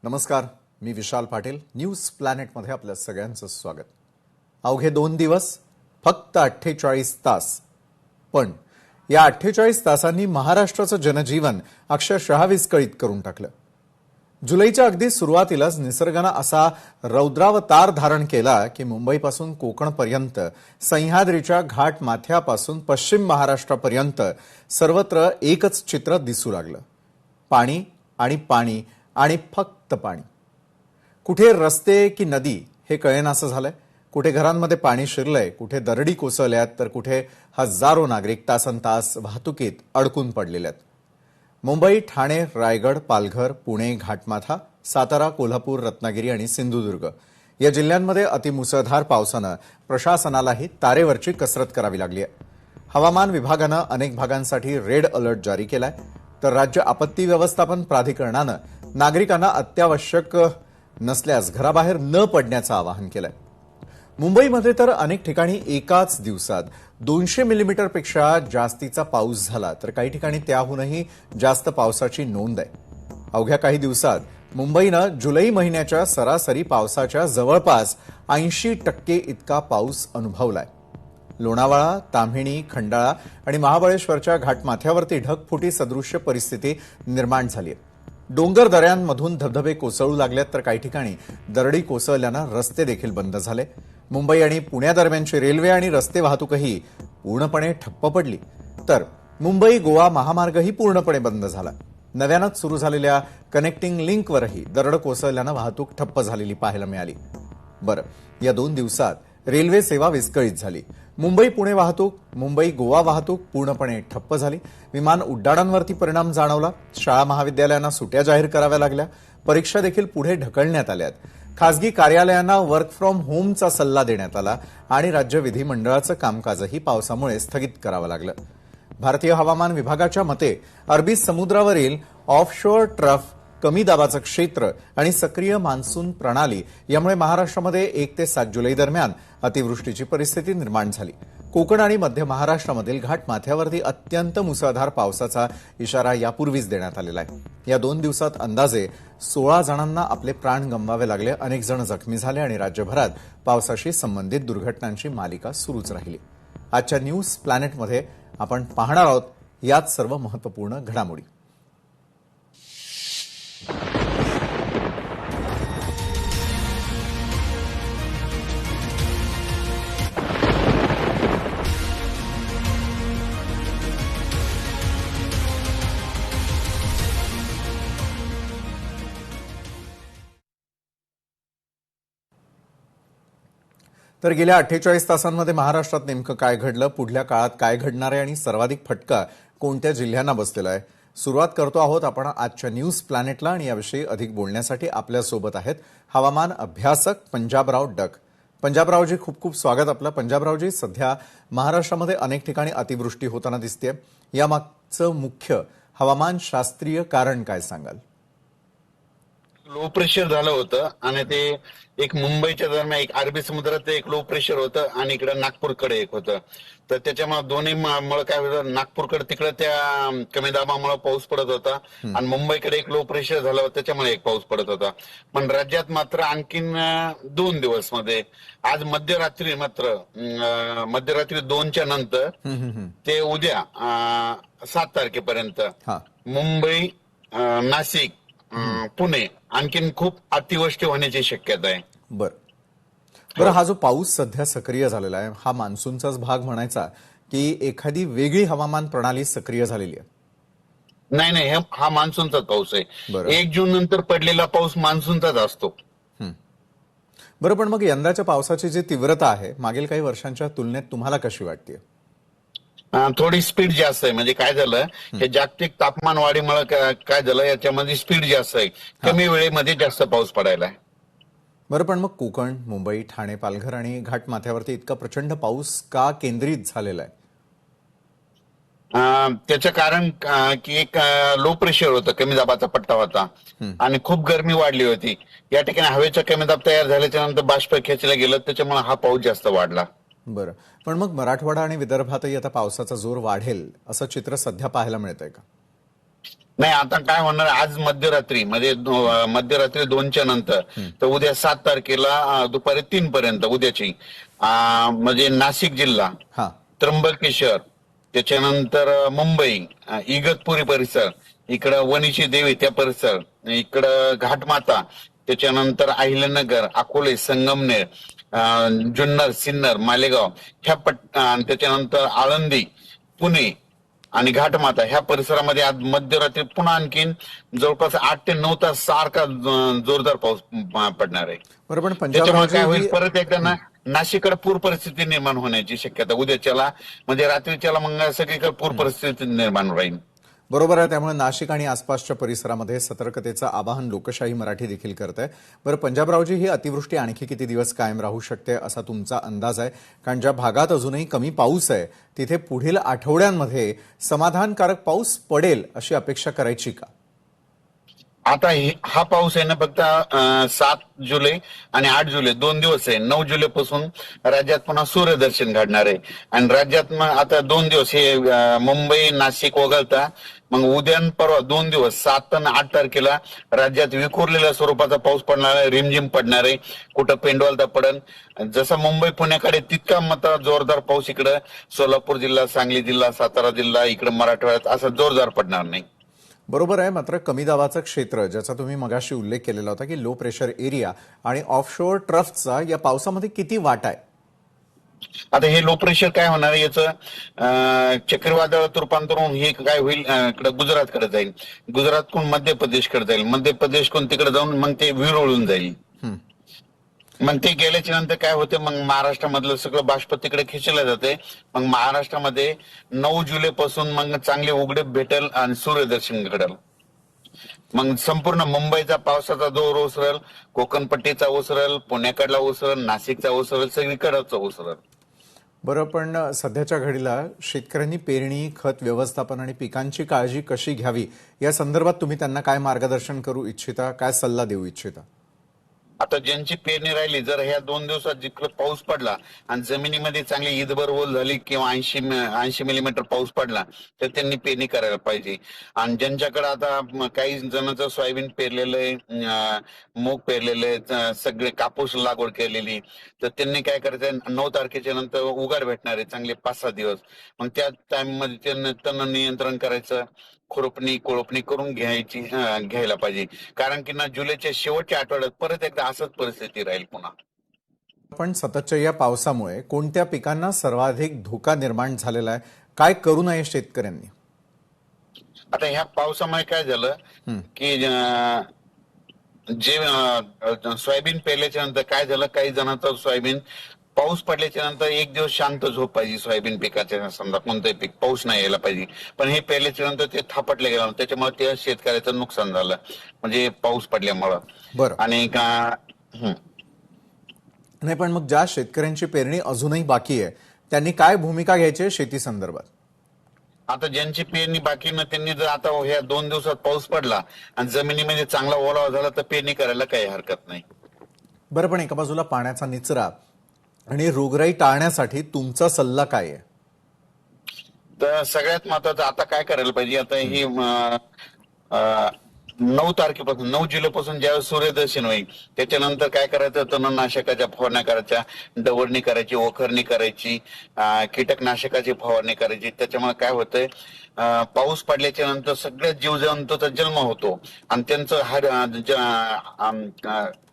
नमस्कार, मी विशाल पाटील. न्यूज प्लॅनेटमध्ये आपल्या सगळ्यांचं स्वागत. अवघे 2 दिवस, फक्त 48 तास, पण या 48 तासांनी महाराष्ट्राचं जनजीवन अक्षरशः विस्कळीत करून टाकलं. जुलैच्या अगदी सुरुवातीलाच निसर्गानं असा रौद्रावतार धारण केला की मुंबईपासून कोकणपर्यंत, सह्याद्रीच्या घाट माथ्यापासून पश्चिम महाराष्ट्रापर्यंत सर्वत्र एकच चित्र दिसू लागलं. पाणी आणि पाणी आणि फक्त पाणी. कुठे रस्ते की नदी हे कळेनासं झालंय. कुठे घरांमध्ये पाणी शिरलंय, कुठे दरडी कोसळल्यात, तर कुठे हजारो नागरिक तासनतास वाहतुकीत अडकून पडलेले आहेत. मुंबई, ठाणे, रायगड, पालघर, पुणे, घाटमाथा, सातारा, कोल्हापूर, रत्नागिरी आणि सिंधुदुर्ग या जिल्ह्यांमध्ये अतिमुसळधार पावसानं प्रशासनालाही तारेवरची कसरत करावी लागली आहे. हवामान विभागानं अनेक भागांसाठी रेड अलर्ट जारी केलाय, तर राज्य आपत्ती व्यवस्थापन प्राधिकरणानं नागरिकांना अत्यावश्यक नसल्यास घराबाहेर न पडण्याचं आवाहन केलंय. मुंबईमध्ये तर अनेक ठिकाणी एकाच दिवसात 200 मिलीमीटरपेक्षा जास्तीचा पाऊस झाला, तर काही ठिकाणी त्याहूनही जास्त पावसाची नोंद आहे. अवघ्या काही दिवसात मुंबईनं जुलै महिन्याच्या सरासरी पावसाच्या जवळपास 80% इतका पाऊस अनुभवलाय. लोणावळा, ताम्हिणी, खंडाळा आणि महाबळेश्वरच्या घाटमाथ्यावरती ढगफुटी सदृश्य परिस्थिती निर्माण झाली आहे. डोंगर दऱ्यांमधून धबधबे कोसळू लागलेत, तर काही ठिकाणी दरडी कोसळल्यानं रस्ते देखील बंद झाले. मुंबई आणि पुण्यादरम्यानची रेल्वे आणि रस्ते वाहतूकही पूर्णपणे ठप्प पडली, तर मुंबई गोवा महामार्गही पूर्णपणे बंद झाला. नव्यानंच सुरू झालेल्या कनेक्टिंग लिंकवरही दरड कोसळल्यानं वाहतूक ठप्प झालेली पाहायला मिळाली. बरं, या 2 दिवसात रेल्वे सेवा विस्कळीत झाली. मुंबई पुणे वाहतूक, मुंबई गोवा वाहतूक पूर्णपणे ठप्प झाली. विमान उड्डाणांवरती परिणाम जाणवला. शाळा महाविद्यालयांना सुट्या जाहीर कराव्या लागल्या. परीक्षा देखील पुढे ढकलण्यात आल्यात. खासगी कार्यालयांना वर्क फ्रॉम होमचा सल्ला देण्यात आला आणि राज्य विधिमंडळाचं कामकाजही पावसामुळे स्थगित करावं लागलं. भारतीय हवामान विभागाच्या मते अरबी समुद्रावरील ऑफशोअर ट्रफ, कमी दाबाचं क्षेत्र आणि सक्रिय मान्सून प्रणाली यामुळे महाराष्ट्रामध्ये 1 ते 7 जुलै दरम्यान अतिवृष्टीची परिस्थिती निर्माण झाली. कोकण आणि मध्य महाराष्ट्रामधील घाटमाथ्यावरती अत्यंत मुसळधार पावसाचा इशारा यापूर्वीच देण्यात आलेला आहे. या 2 दिवसात अंदाजे 16 जणांना आपले प्राण गमवावे लागले, अनेक जण जखमी झाले आणि राज्यभरात पावसाशी संबंधित दुर्घटनांची मालिका सुरूच राहिली. आजच्या न्यूज प्लॅनेटमध्ये आपण पाहणार आहोत यात सर्व महत्त्वपूर्ण घडामोडी. तर गेल्या 48 तासांमध्ये महाराष्ट्रात नेमकं काय घडलं, पुढल्या काळात काय घडणार आहे आणि सर्वाधिक फटका कोणत्या जिल्ह्यांना बसलेला आहे, सुरुवात करतो आहोत आपण आजच्या न्यूज प्लॅनेटला. आणि याविषयी अधिक बोलण्यासाठी आपल्यासोबत आहेत हवामान अभ्यासक पंजाबराव डक. पंजाबरावजी, खूप खूप स्वागत आपलं. पंजाबरावजी, सध्या महाराष्ट्रामध्ये अनेक ठिकाणी अतिवृष्टी होताना दिसते. यामागचं मुख्य हवामानशास्त्रीय कारण काय सांगाल? लो प्रेशर झालं होतं आणि ते एक मुंबईच्या दरम्यान एक अरबी समुद्रात एक लो प्रेशर होतं आणि इकडे नागपूरकडे एक होतं. तर त्याच्यामुळे दोन्हीमुळे काय होतं, नागपूरकडे तिकडे त्या कमी दाबामुळे पाऊस पडत होता आणि मुंबईकडे एक लो प्रेशर झालं होतं, त्याच्यामुळे एक पाऊस पडत होता. पण राज्यात मात्र आणखीन 2 दिवस मध्ये आज मध्यरात्री 2च्या नंतर ते उद्या 7 तारखेपर्यंत मुंबई, नाशिक, पुणे आणखीन खूप अतिवृष्टी होण्याची शक्यता आहे. बरं, हा जो पाऊस सध्या सक्रिय झालेला आहे, हा मान्सूनचाच भाग म्हणायचा की एखादी वेगळी हवामान प्रणाली सक्रिय झालेली आहे? नाही, हा मान्सूनचाच पाऊस आहे. 1 जून नंतर पडलेला पाऊस मान्सूनचाच असतो. बरं, पण मग यंदाच्या पावसाची जी तीव्रता आहे मागील काही वर्षांच्या तुलनेत तुम्हाला कशी वाटते? थोडी स्पीड जास्त आहे. म्हणजे काय झालं, हे जागतिक तापमान वाढीमुळे काय झालं, याच्यामध्ये स्पीड जास्त आहे, कमी वेळेमध्ये जास्त पाऊस पडायला आहे. बरं, पण मग कोकण, मुंबई, ठाणे, पालघर आणि घाटमाथ्यावरती इतका प्रचंड पाऊस का केंद्रित झालेला आहे? त्याचं कारण की एक लो प्रेशर होतं, कमी दाबाचा पट्टा होता आणि खूप गरमी वाढली होती. या ठिकाणी हवेचा कमी दाब तयार झाल्याच्या नंतर बाष्प खेचलं गेलं, त्याच्यामुळे हा पाऊस जास्त वाढला. बरं, पण मग मराठवाडा आणि विदर्भातही आता पावसाचा जोर वाढेल असं चित्र सध्या पाहायला मिळतंय का? नाही, आता काय होणार आज मध्यरात्री म्हणजे मध्यरात्री 2च्या नंतर तर उद्या 7 तारखेला दुपारी 3 पर्यंत उद्याची म्हणजे नाशिक जिल्हा, हा. त्र्यंबकेश्वर, त्याच्यानंतर मुंबई, इगतपुरी परिसर, इकडं वणीची देवी त्या परिसर, इकडं घाटमाता, त्याच्यानंतर अहिल्यानगर, अकोले, संगमनेर, जुन्नर, सिन्नर, मालेगाव आणि त्याच्यानंतर आळंदी, पुणे आणि घाटमाता ह्या परिसरामध्ये आज मध्यरात्री पुन्हा आणखीन जवळपास 8 ते 9 तास सारखा जोरदार पाऊस पडणार आहे. बरं, पण त्याच्यामुळे पंजाबरावजी काय होईल, ही परत एकदा ना नाशिककडे पूर परिस्थिती निर्माण होण्याची शक्यता उद्याच्याला म्हणजे रात्रीच्याला मग सगळीकडे पूर परिस्थिती निर्माण राहील. बरोबर आहे. त्यामुळे नाशिक आणि आसपासच्या परिसरामध्ये सतर्कतेचं आवाहन लोकशाही मराठी देखील करत आहे. बरं पंजाबरावजी, ही अतिवृष्टी आणखी किती दिवस कायम राहू शकते असा तुमचा अंदाज आहे? कारण ज्या भागात अजूनही कमी पाऊस आहे तिथे पुढील आठवड्यांमध्ये समाधानकारक पाऊस पडेल अशी अपेक्षा करायची का? आता हा पाऊस आहे ना फक्त 7 जुलै आणि 8 जुलै 2 दिवस आहे. 9 जुलै पासून राज्यात पुन्हा सूर्यदर्शन घडणार आहे आणि राज्यात मग आता 2 दिवस हे मुंबई नाशिक वगळता मग उद्या आणि परवा 2 दिवस 7 आणि 8 तारखेला राज्यात विखुरलेल्या स्वरूपाचा पाऊस पडणार आहे, रिमझिम पडणार आहे. कुठं पेंडवालता पडन. जसा मुंबई पुण्याकडे तितका मता जोरदार पाऊस इकडं सोलापूर जिल्हा, सांगली जिल्हा, सातारा जिल्हा, इकडे मराठवाड्यात असा जोरदार पडणार नाही. बरोबर आहे. मात्र कमी दाबाचं क्षेत्र, ज्याचा तुम्ही मगाशी उल्लेख केलेला होता की लो प्रेशर एरिया आणि ऑफशोअर ट्रफ्टचा या पावसामध्ये किती वाटा आहे? आता हे लो प्रेशर काय होणार आहे, याचं चक्रीवादळात रूपांतर होऊन हे काय होईल, इकडे गुजरातकडे जाईल, गुजरातकडून मध्य प्रदेशकडे जाईल, मध्य प्रदेशकडून तिकडे जाऊन मग ते विरळून जाईल. मग ते गेल्याच्या नंतर काय होते, मग महाराष्ट्रामधलं सगळं बाष्प तिकडे खेचलं जाते. मग महाराष्ट्रामध्ये 9 जुलै पासून मग चांगले उघडीप भेटेल आणि सूर्यदर्शन घडेल. मग संपूर्ण मुंबईचा पावसाचा जोर ओसरेल, कोकणपट्टीचा ओसरेल, पुण्याकडला ओसरेल, नाशिकचा ओसरेल, सगळीकडचा ओसरेल. बरं, पण सध्याच्या घडीला शेतकऱ्यांनी पेरणी, खत व्यवस्थापन आणि पिकांची काळजी कशी घ्यावी या संदर्भात तुम्ही त्यांना काय मार्गदर्शन करू इच्छिता, काय सल्ला देऊ इच्छिता? आता ज्यांची पेरणी राहिली, जर ह्या 2 दिवसात जिकडे पाऊस पडला आणि जमिनीमध्ये चांगली ईदभर ओल झाली किंवा 80 मिलीमीटर पाऊस पडला तर त्यांनी पेरणी करायला पाहिजे. आणि ज्यांच्याकडे आता काही जणांचं सोयाबीन पेरलेलं आहे, मूग पेरलेलं आहे, सगळे कापूस लागवड केलेली, तर त्यांनी काय करायचं, 9 तारखेच्या नंतर उघाड भेटणार आहे चांगले 5-6 दिवस. मग त्या टाइम मध्ये त्यांना तण नियंत्रण करायचं, खुरपणी कोळपणी करून घ्यायला पाहिजे. कारण की ना जुलैच्या शेवटच्या आठवड्यात परत एकदा असंच परिस्थिती राहील पुन्हा. पण सततच्या या पावसामुळे कोणत्या पिकांना सर्वाधिक धोका निर्माण झालेला आहे? काय करू नये शेतकऱ्यांनी? आता ह्या पावसामुळे काय झालं की जे सोयाबीन पेरल्याच्या नंतर काय झालं, काही जणांचं सोयाबीन पाऊस पडल्याच्या नंतर 1 दिवस शांत झोप पाहिजे सोयाबीन पिकाच्या, समजा कोणतंही पीक पाऊस नाही यायला पाहिजे, पण हे पेरल्याच्या नंतर ते थापटले गेलं, त्याच्यामुळे ते शेतकऱ्याचं नुकसान झालं म्हणजे पाऊस पडल्यामुळं. बरं. आणि नाही, पण मग ज्या शेतकऱ्यांची पेरणी अजूनही बाकी आहे त्यांनी काय भूमिका घ्यायची आहे शेती संदर्भात? आता ज्यांची पेरणी बाकी ना त्यांनी जर आता ह्या 2 दिवसात पाऊस पडला आणि जमिनीमध्ये चांगला ओलावा झाला तर पेरणी करायला काही हरकत नाही. बरं, पण एका बाजूला पाण्याचा निचरा आणि रोगराई टाळण्यासाठी तुमचा सल्ला काय आहे? तर सगळ्यात महत्वाचं आता काय करायला पाहिजे, आता ही 9 जुलैपासून ज्यावेळेस सूर्यदर्शन होईल त्याच्यानंतर काय करायचं, तणनाशकाच्या फवारण्या करायच्या, डवरणी करायची, वखरणी करायची, कीटकनाशकाची फवारणी करायची. त्याच्यामुळे काय होतंय, पाऊस पडल्याच्या नंतर सगळ्या जीवजंतूचा जन्म होतो आणि त्यांचं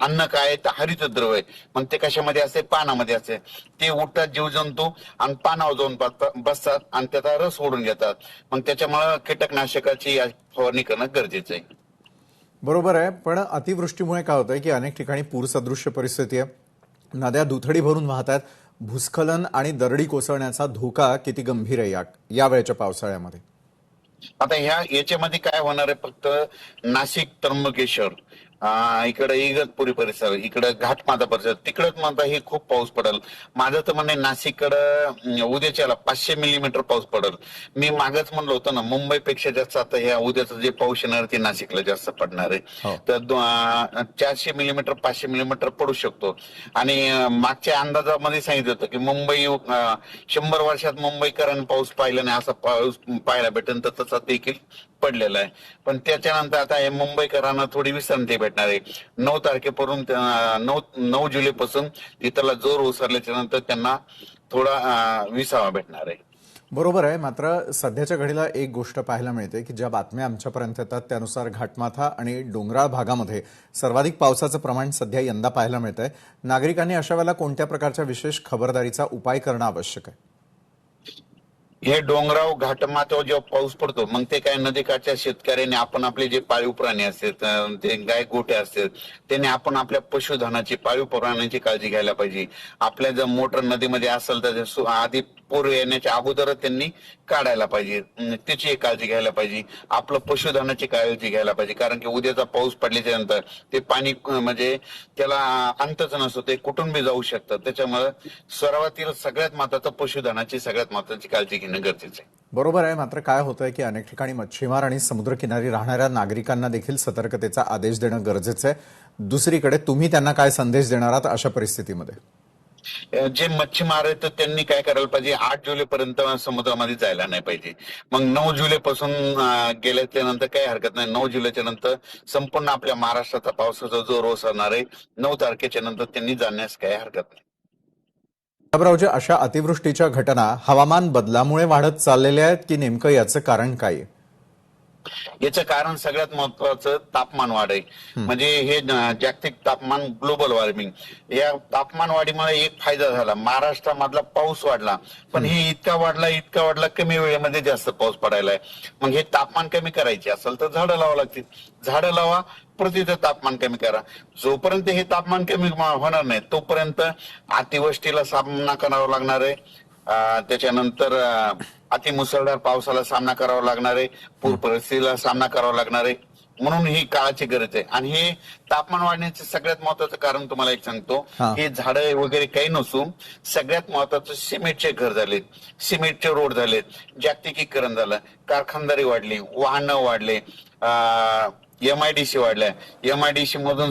अन्न काय तर हरित द्रव्य आहे. मग ते कशामध्ये असते, पानामध्ये असते. ते उठतात जीवजंतू आणि पानावर जाऊन बसतात आणि त्याचा रस ओढून घेतात. मग त्याच्यामुळे कीटकनाशकाची फवारणी करणं गरजेचं आहे. बरोबर आहे. पण अतिवृष्टीमुळे काय होतंय की अनेक ठिकाणी पूरसदृश्य परिस्थिती आहे, नद्या दुथडी भरून वाहतात, भूस्खलन आणि दरडी कोसळण्याचा धोका किती गंभीर आहे या वेळेच्या पावसाळ्यामध्ये? आता याच्यामध्ये काय होणार आहे, फक्त नाशिक, त्र्यंबकेश्वर, इकडे इगतपुरी परिसर, इकडे घाटमाता परिसर, तिकडच म्हणता हे खूप पाऊस पडेल. माझं तर म्हणणं नाशिककडे उद्याच्याला 500 मिलीमीटर पाऊस पडेल. मी मागच म्हणलं होतं ना, मुंबईपेक्षा जास्त आता ह्या उद्याचं जे पाऊस येणार ते नाशिकला जास्त पडणार आहे. तर 400 मिलीमीटर 500 मिलीमीटर पडू शकतो. आणि मागच्या अंदाजामध्ये सांगितलं होतं की मुंबई 100 वर्षात मुंबईकरांनी पाऊस पाहिला नाही, असा पाऊस पाहायला भेटेल, तर तसा देखील पडलेला आहे. पण त्याच्यानंतर आता हे मुंबईकरांना थोडी विश्रांती भेटणार आहे. 9 तारखेपासून 9 जुलैपासून तिथला जोर ओसरल्याच्या नंतर त्यांना थोडा विसावा भेटणार आहे. बरोबर आहे. मात्र सध्याच्या घडीला एक गोष्ट पाहायला मिळते की ज्या बातम्या आमच्यापर्यंत येतात त्यानुसार घाटमाथा आणि डोंगराळ भागामध्ये सर्वाधिक पावसाचं प्रमाण सध्या यंदा पाहायला मिळत आहे. नागरिकांनी अशा वेळेला कोणत्या प्रकारच्या विशेष खबरदारीचा उपाय करणं आवश्यक आहे? हे डोंगराव घाटमाथ्यावर जेव्हा पाऊस पडतो मग ते काय नदीकाठच्या शेतकऱ्यांनी आपण आपले जे पाळीव प्राणी असतात ते गाय गोठे असतात त्यांनी आपण आपल्या पशुधनाची पाळीव प्राण्यांची काळजी घ्यायला पाहिजे. आपल्या जर मोटर नदीमध्ये असेल तर आधी पूर येण्याच्या अगोदरच त्यांनी काढायला पाहिजे, त्याची काळजी घ्यायला पाहिजे. आपलं पशुधनाची काळजी घ्यायला पाहिजे, कारण की उद्याचा पाऊस पडल्याच्या नंतर ते पाणी म्हणजे त्याला अंतच नसतो, ते कुठून बी जाऊ शकतं. त्याच्यामुळे सर्वातील सगळ्यात महत्वाचं पशुधनाची सगळ्यात महत्वाची काळजी घेणं गरजेचं आहे. बरोबर आहे. मात्र काय होतंय की अनेक ठिकाणी मच्छीमार आणि समुद्रकिनारी राहणाऱ्या नागरिकांना देखील सतर्कतेचा आदेश देणं गरजेचं आहे. दुसरीकडे तुम्ही त्यांना काय संदेश देणार आहात अशा परिस्थितीमध्ये? जे मच्छीमार आहेत तर त्यांनी काय करायला पाहिजे, 8 जुलैपर्यंत समुद्रामध्ये जायला नाही पाहिजे. मग 9 जुलैपासून गेल्याच्या नंतर काही हरकत नाही. 9 जुलैच्या नंतर संपूर्ण आपल्या महाराष्ट्राचा पावसाचा जोर ओसरणार आहे. 9 तारखेच्या नंतर त्यांनी जाण्यास काही हरकत नाही. प्रतापरावजी, अशा अतिवृष्टीच्या घटना हवामान बदलामुळे वाढत चाललेल्या आहेत की नेमकं याचं कारण काय आहे? याचं कारण सगळ्यात महत्वाचं तापमान वाढ आहे. म्हणजे हे जागतिक तापमान, ग्लोबल वॉर्मिंग, या तापमान वाढीमुळे एक फायदा झाला, महाराष्ट्रामधला पाऊस वाढला. पण हे इतका वाढला कमी वेळेमध्ये जास्त पाऊस पडायला आहे. मग हे तापमान कमी करायचे असेल तर झाडं लावावं लागतील. झाडं लावा, प्रति तापमान कमी करा. जोपर्यंत हे तापमान कमी होणार नाही तोपर्यंत अतिवृष्टीला सामना करावा लागणार आहे. त्याच्यानंतर अतिमुसळधार पावसाला सामना करावा लागणार आहे, पूर परिस्थितीला सामना करावा लागणार आहे. म्हणून ही काळाची गरज आहे. आणि हे तापमान वाढण्याचे सगळ्यात महत्वाचं कारण तुम्हाला एक सांगतो, हे झाडं वगैरे काही नसून सगळ्यात महत्वाचं सिमेंटचे घर झालेत, सिमेंटचे रोड झालेत, जागतिकीकरण झालं, कारखानदारी वाढली, वाहनं वाढले, MIDC वाढल्या, MIDC मधून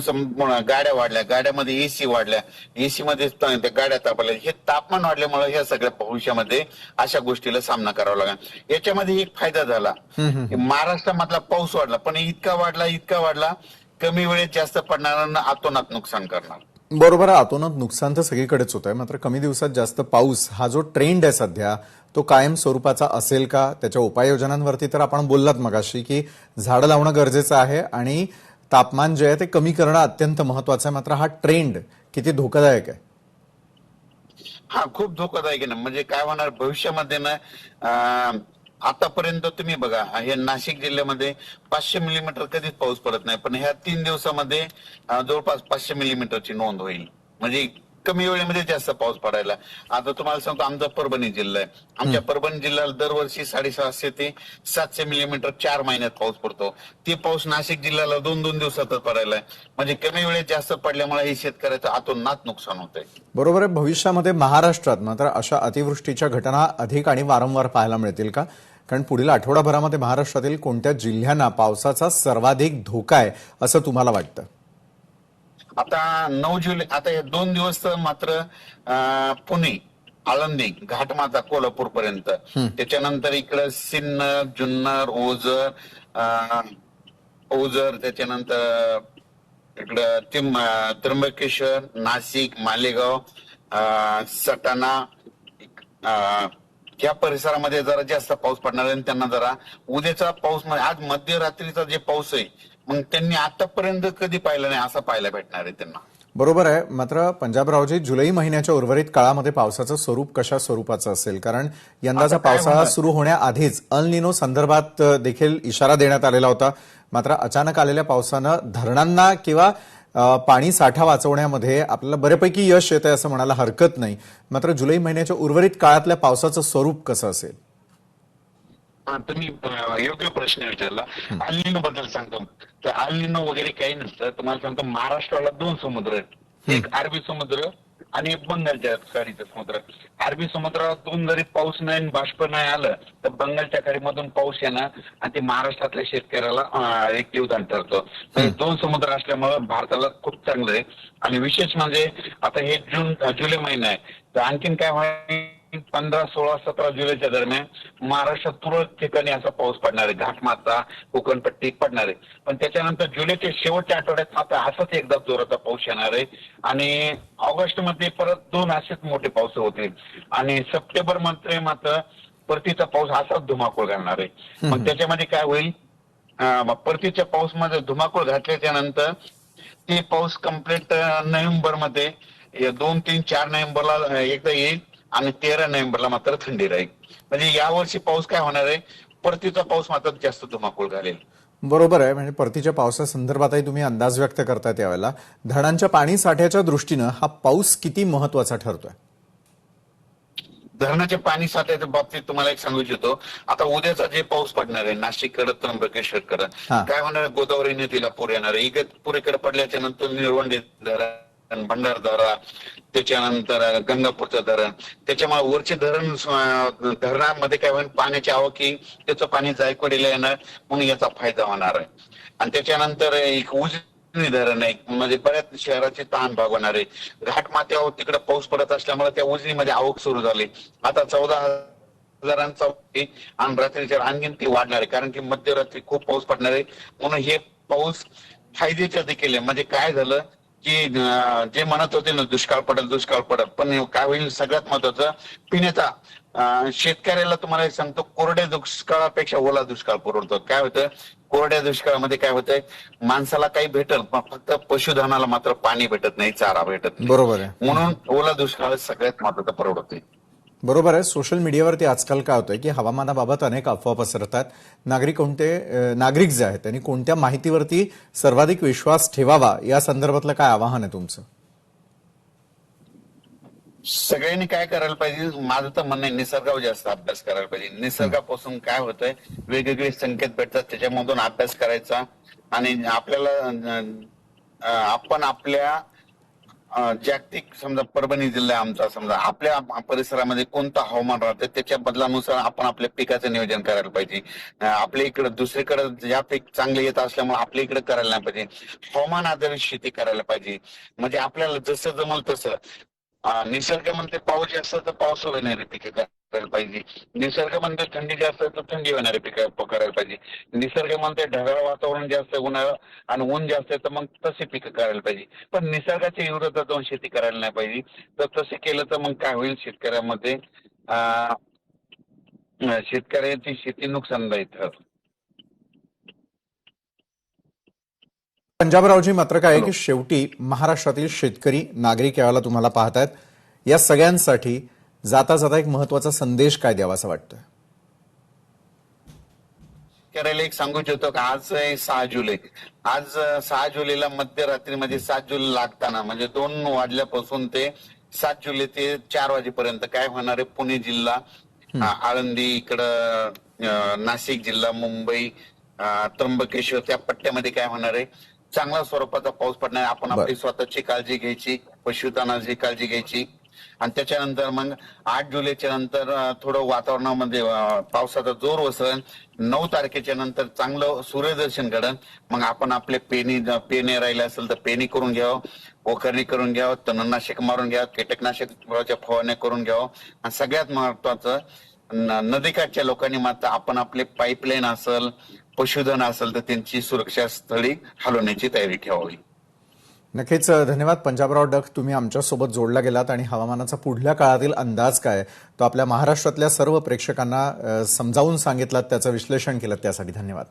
गाड्या वाढल्या, गाड्यामध्ये AC वाढल्या, AC मध्ये त्या गाड्या तापल्या. हे तापमान वाढल्यामुळे या सगळ्या भविष्यामध्ये अशा गोष्टीला सामना करावा लागला. याच्यामध्ये एक फायदा झाला, महाराष्ट्रामधला पाऊस वाढला, पण इतका वाढला कमी वेळेत जास्त पडणाऱ्यांना अतोनात नुकसान करणार. बरोबर आहे. अतोनात नुकसान तर सगळीकडेच होत आहे. मात्र कमी दिवसात जास्त पाऊस हा जो ट्रेंड आहे सध्या तो कायम स्वरूपाचा असेल का? त्याच्या उपाययोजनांवरती तर आपण बोललात मगाशी की झाडं लावणं गरजेचं आहे आणि तापमान जे आहे ते कमी करणं अत्यंत महत्वाचं आहे. मात्र हा ट्रेंड किती धोकादायक आहे? हा, खूप धोकादायक आहे ना. म्हणजे काय होणार भविष्यामध्ये ना, आतापर्यंत तुम्ही बघा, हे नाशिक जिल्ह्यामध्ये 500 मिलीमीटर कधीच पाऊस पडत नाही, पण ह्या 3 दिवसामध्ये जवळपास 500 मिलीमीटरची नोंद होईल. म्हणजे कमी वेळेमध्ये जास्त पाऊस पडायला. आता तुम्हाला सांगतो, आमचा परभणी जिल्हा आहे. आमच्या परभणी जिल्ह्याला दरवर्षी 650 ते 700 मिलीमीटर 4 महिन्यात पाऊस पडतो. ते पाऊस नाशिक जिल्ह्याला 2-2 दिवसातच पडायला आहे. म्हणजे कमी वेळेत जास्त पडल्यामुळे हे शेतकऱ्याचं अतोनात नुकसान होत आहे. बरोबर आहे. भविष्यामध्ये महाराष्ट्रात मात्र अशा अतिवृष्टीच्या घटना अधिक आणि वारंवार पाहायला मिळतील का? कारण पुढील आठवडाभरामध्ये महाराष्ट्रातील कोणत्या जिल्ह्यांना पावसाचा सर्वाधिक धोका आहे असं तुम्हाला वाटतं? आता 9 जुलै, आता हे 2 दिवस तर मात्र पुणे, आळंदी, घाटमाथा, कोल्हापूर पर्यंत. त्याच्यानंतर इकडं सिन्नर, जुन्नर, ओझर, त्याच्यानंतर इकडं त्र्यंबकेश्वर, नाशिक, मालेगाव, सटाणा, या परिसरामध्ये जरा जास्त पाऊस पडणार आहे. त्यांना जरा उद्याचा पाऊस, आज मध्यरात्रीचा जे पाऊस आहे, मग त्यांनी आतापर्यंत कधी पाहिलं नाही असा पाहायला भेटणार आहे त्यांना. बरोबर आहे. मात्र पंजाबरावजी, जुलै महिन्याच्या उर्वरित काळामध्ये पावसाचं स्वरूप कशा स्वरूपाचं असेल? कारण यंदाचा पावसाळा सुरू होण्याआधीच अल निनो संदर्भात देखील इशारा देण्यात आलेला होता. मात्र अचानक आलेल्या पावसानं धरणांना किंवा पाणी साठा वाचवण्यामध्ये आपल्याला बऱ्यापैकी यश येत आहे असं म्हणायला हरकत नाही. मात्र जुलै महिन्याच्या उर्वरित काळातल्या पावसाचं स्वरूप कसं असेल? तुम्ही योग्य प्रश्न विचारला. अल निनो बद्दल सांगतो, तर अल निनो वगैरे काही नसतं. तुम्हाला सांगतो, महाराष्ट्राला 2 समुद्र आहेत, एक अरबी समुद्र आणि एक बंगालच्या खाडीचा समुद्र. अरबी समुद्रातून जरी पाऊस नाही, बाष्प नाही आलं तर बंगालच्या खाडीमधून पाऊस येणार आणि ते महाराष्ट्रातल्या शेतकऱ्याला एक जीवदान ठरतं. 2 समुद्र असल्यामुळे भारताला खूप चांगलं आहे. आणि विशेष म्हणजे आता हे जुलै महिना आहे, तर आणखीन काय होईल, 15, 16, 17 जुलैच्या दरम्यान महाराष्ट्रात तुरळक ठिकाणी असा पाऊस पडणार आहे, घाटमाता कोकणपट्टी पडणार आहे. पण त्याच्यानंतर जुलैच्या शेवटच्या आठवड्यात मात्र असाच एकदा जोराचा पाऊस येणार आहे आणि ऑगस्ट मध्ये परत 2 असेच मोठे पाऊस होतील आणि सप्टेंबर मध्ये मात्र परतीचा पाऊस असाच धुमाकूळ घालणार आहे. मग त्याच्यामध्ये काय होईल, परतीच्या पाऊसमध्ये धुमाकूळ घातल्याच्या नंतर ते पाऊस कम्प्लीट नोव्हेंबर मध्ये 2, 3, 4 नोव्हेंबरला एकदा येईल आणि 13 नोव्हेंबरला मात्र थंडी राहील. म्हणजे यावर्षी पाऊस काय होणार आहे, परतीचा पाऊस मात्र जास्त धुमाकूळ घालेल. बरोबर आहे. म्हणजे परतीच्या पावसासंदर्भातही तुम्ही अंदाज व्यक्त करताय त्यावेळेला धरणांच्या पाणी साठ्याच्या दृष्टीनं हा पाऊस किती महत्वाचा ठरतोय? धरणाच्या पाणी साठ्याच्या बाबतीत तुम्हाला एक सांगू इच्छितो, आता उद्याचा जे पाऊस पडणार आहे नाशिककडे, त्र्यंबकेश्वरकडे काय होणार आहे, गोदावरी नदीला पूर येणार आहे. इगतपुरीकडे पडल्याच्या नंतर निळवंडे धरण, भंडारदरा, त्याच्यानंतर गंगापूरचं धरण, त्याच्यामुळे वरचे धरणामध्ये काय होईल, पाण्याची आवकी त्याचं पाणी जायकवाडीला येणार म्हणून याचा फायदा होणार आहे. आणि त्याच्यानंतर एक उजनी धरण आहे, म्हणजे बऱ्याच शहराचे ताण भागवणार आहे. घाटमाथ्यावर तिकडे पाऊस पडत असल्यामुळे त्या उजनीमध्ये आवक सुरू झाली. आता 14,000 आणि रात्रीच्या आणखीन ती वाढणार आहे, कारण की मध्यरात्री खूप पाऊस पडणार आहे. म्हणून हे पाऊस फायद्याच्या देखील आहे. म्हणजे काय झालं की जे म्हणत होते ना दुष्काळ पडत, पण काय होईल, सगळ्यात महत्वाचं पिण्याचा शेतकऱ्याला तुम्हाला सांगतो, कोरड्या दुष्काळापेक्षा ओला दुष्काळ परवडतो. काय होतं, कोरड्या दुष्काळामध्ये काय होतंय, माणसाला काही भेटल पण फक्त पशुधनाला मात्र पाणी भेटत नाही, चारा भेटत नाही. बरोबर आहे. म्हणून ओला दुष्काळ सगळ्यात महत्वाचा परवडतोय. बरोबर आहे. सोशल मीडियावरती आजकाल काय होतंय की हवामानाबाबत अनेक अफवा पसरतात. नागरिक जे आहेत त्यांनी कोणत्या माहितीवरती सर्वाधिक विश्वास ठेवावा या संदर्भातलं काय आवाहन आहे तुमचं? सगळ्यांनी काय करायला पाहिजे, माझं तर म्हणणं आहे निसर्गावर जास्त अभ्यास करायला पाहिजे. निसर्गापासून काय होतंय, वेगवेगळे संकेत भेटतात, त्याच्यामधून अभ्यास करायचा आणि आपण आपल्या जागतिक समजा परभणी जिल्हा आमचा, समजा आपल्या परिसरामध्ये कोणतं हवामान राहतं त्याच्या बदलानुसार आपण आपल्या पिकाचं नियोजन करायला पाहिजे. आपल्या इकडे दुसरीकडे ज्या पीक चांगले येत असल्यामुळे आपल्या इकडे करायला नाही पाहिजे. हवामान आधारित शेती करायला पाहिजे. म्हणजे आपल्याला जसं जमल तसं. निसर्ग म्हणते पाऊस जास्त तर पाऊस येणारी पिके करायला पाहिजे. निसर्ग म्हणते थंडी जास्त तर थंडी येणारी पिके करायला पाहिजे. निसर्ग म्हणते ढगाळ वातावरण जास्त, उन्हाळा आणि ऊन जास्त तर मग तसे पिकं करायला पाहिजे. पण निसर्गाच्या विरोधात जाऊन शेती करायला नाही पाहिजे. तर तसे केलं तर मग काय होईल, शेतकऱ्याची शेती नुकसानदायी ठरत. पंजाबरावजी, मात्र काय आहे की शेवटी महाराष्ट्रातील शेतकरी नागरिक यावेळेला तुम्हाला पाहतायत, या सगळ्यांसाठी जाता जाता एक महत्वाचा संदेश काय द्यावा असं वाटतं? शेतकऱ्याला एक सांगू इच्छितो की आज 6 जुलै, आज 6 जुलैला मध्यरात्री म्हणजे 7 जुलै लागताना म्हणजे 2 वाजल्यापासून ते 7 जुलै ते 4 वाजेपर्यंत काय होणार आहे, पुणे जिल्हा, आळंदी, इकडं नाशिक जिल्हा, मुंबई, त्र्यंबकेश्वर त्या पट्ट्यामध्ये काय होणार आहे, चांगल्या स्वरूपाचा पाऊस पडणार. आपण आपली स्वतःची काळजी घ्यायची, पशुधनाची काळजी घ्यायची आणि त्याच्यानंतर मग 8 जुलैच्या नंतर थोडं वातावरणामध्ये पावसाचा जोर ओसरेल. 9 तारखेच्या नंतर चांगलं सूर्यदर्शन घडेल. मग आपण आपले पेने राहिले असेल तर पेनी करून घ्यावं, वखरणी करून घ्यावं, तणनाशक मारून घ्यावं, कीटकनाशक फवारण्या करून घ्यावं. आणि सगळ्यात महत्वाचं, नदीकाठच्या लोकांनी मात्र आपण आपले पाईपलाईन असेल, पशुधन असेल तर त्यांची सुरक्षा स्थळी हलवण्याची तयारी ठेवावी. नक्कीच धन्यवाद पंजाबराव डक, तुम्ही आमच्यासोबत जोडला गेलात आणि हवामानाचा पुढल्या काळातील अंदाज काय तो आपल्या महाराष्ट्रातल्या सर्व प्रेक्षकांना समजावून सांगितलात, त्याचं विश्लेषण केलं, त्यासाठी धन्यवाद.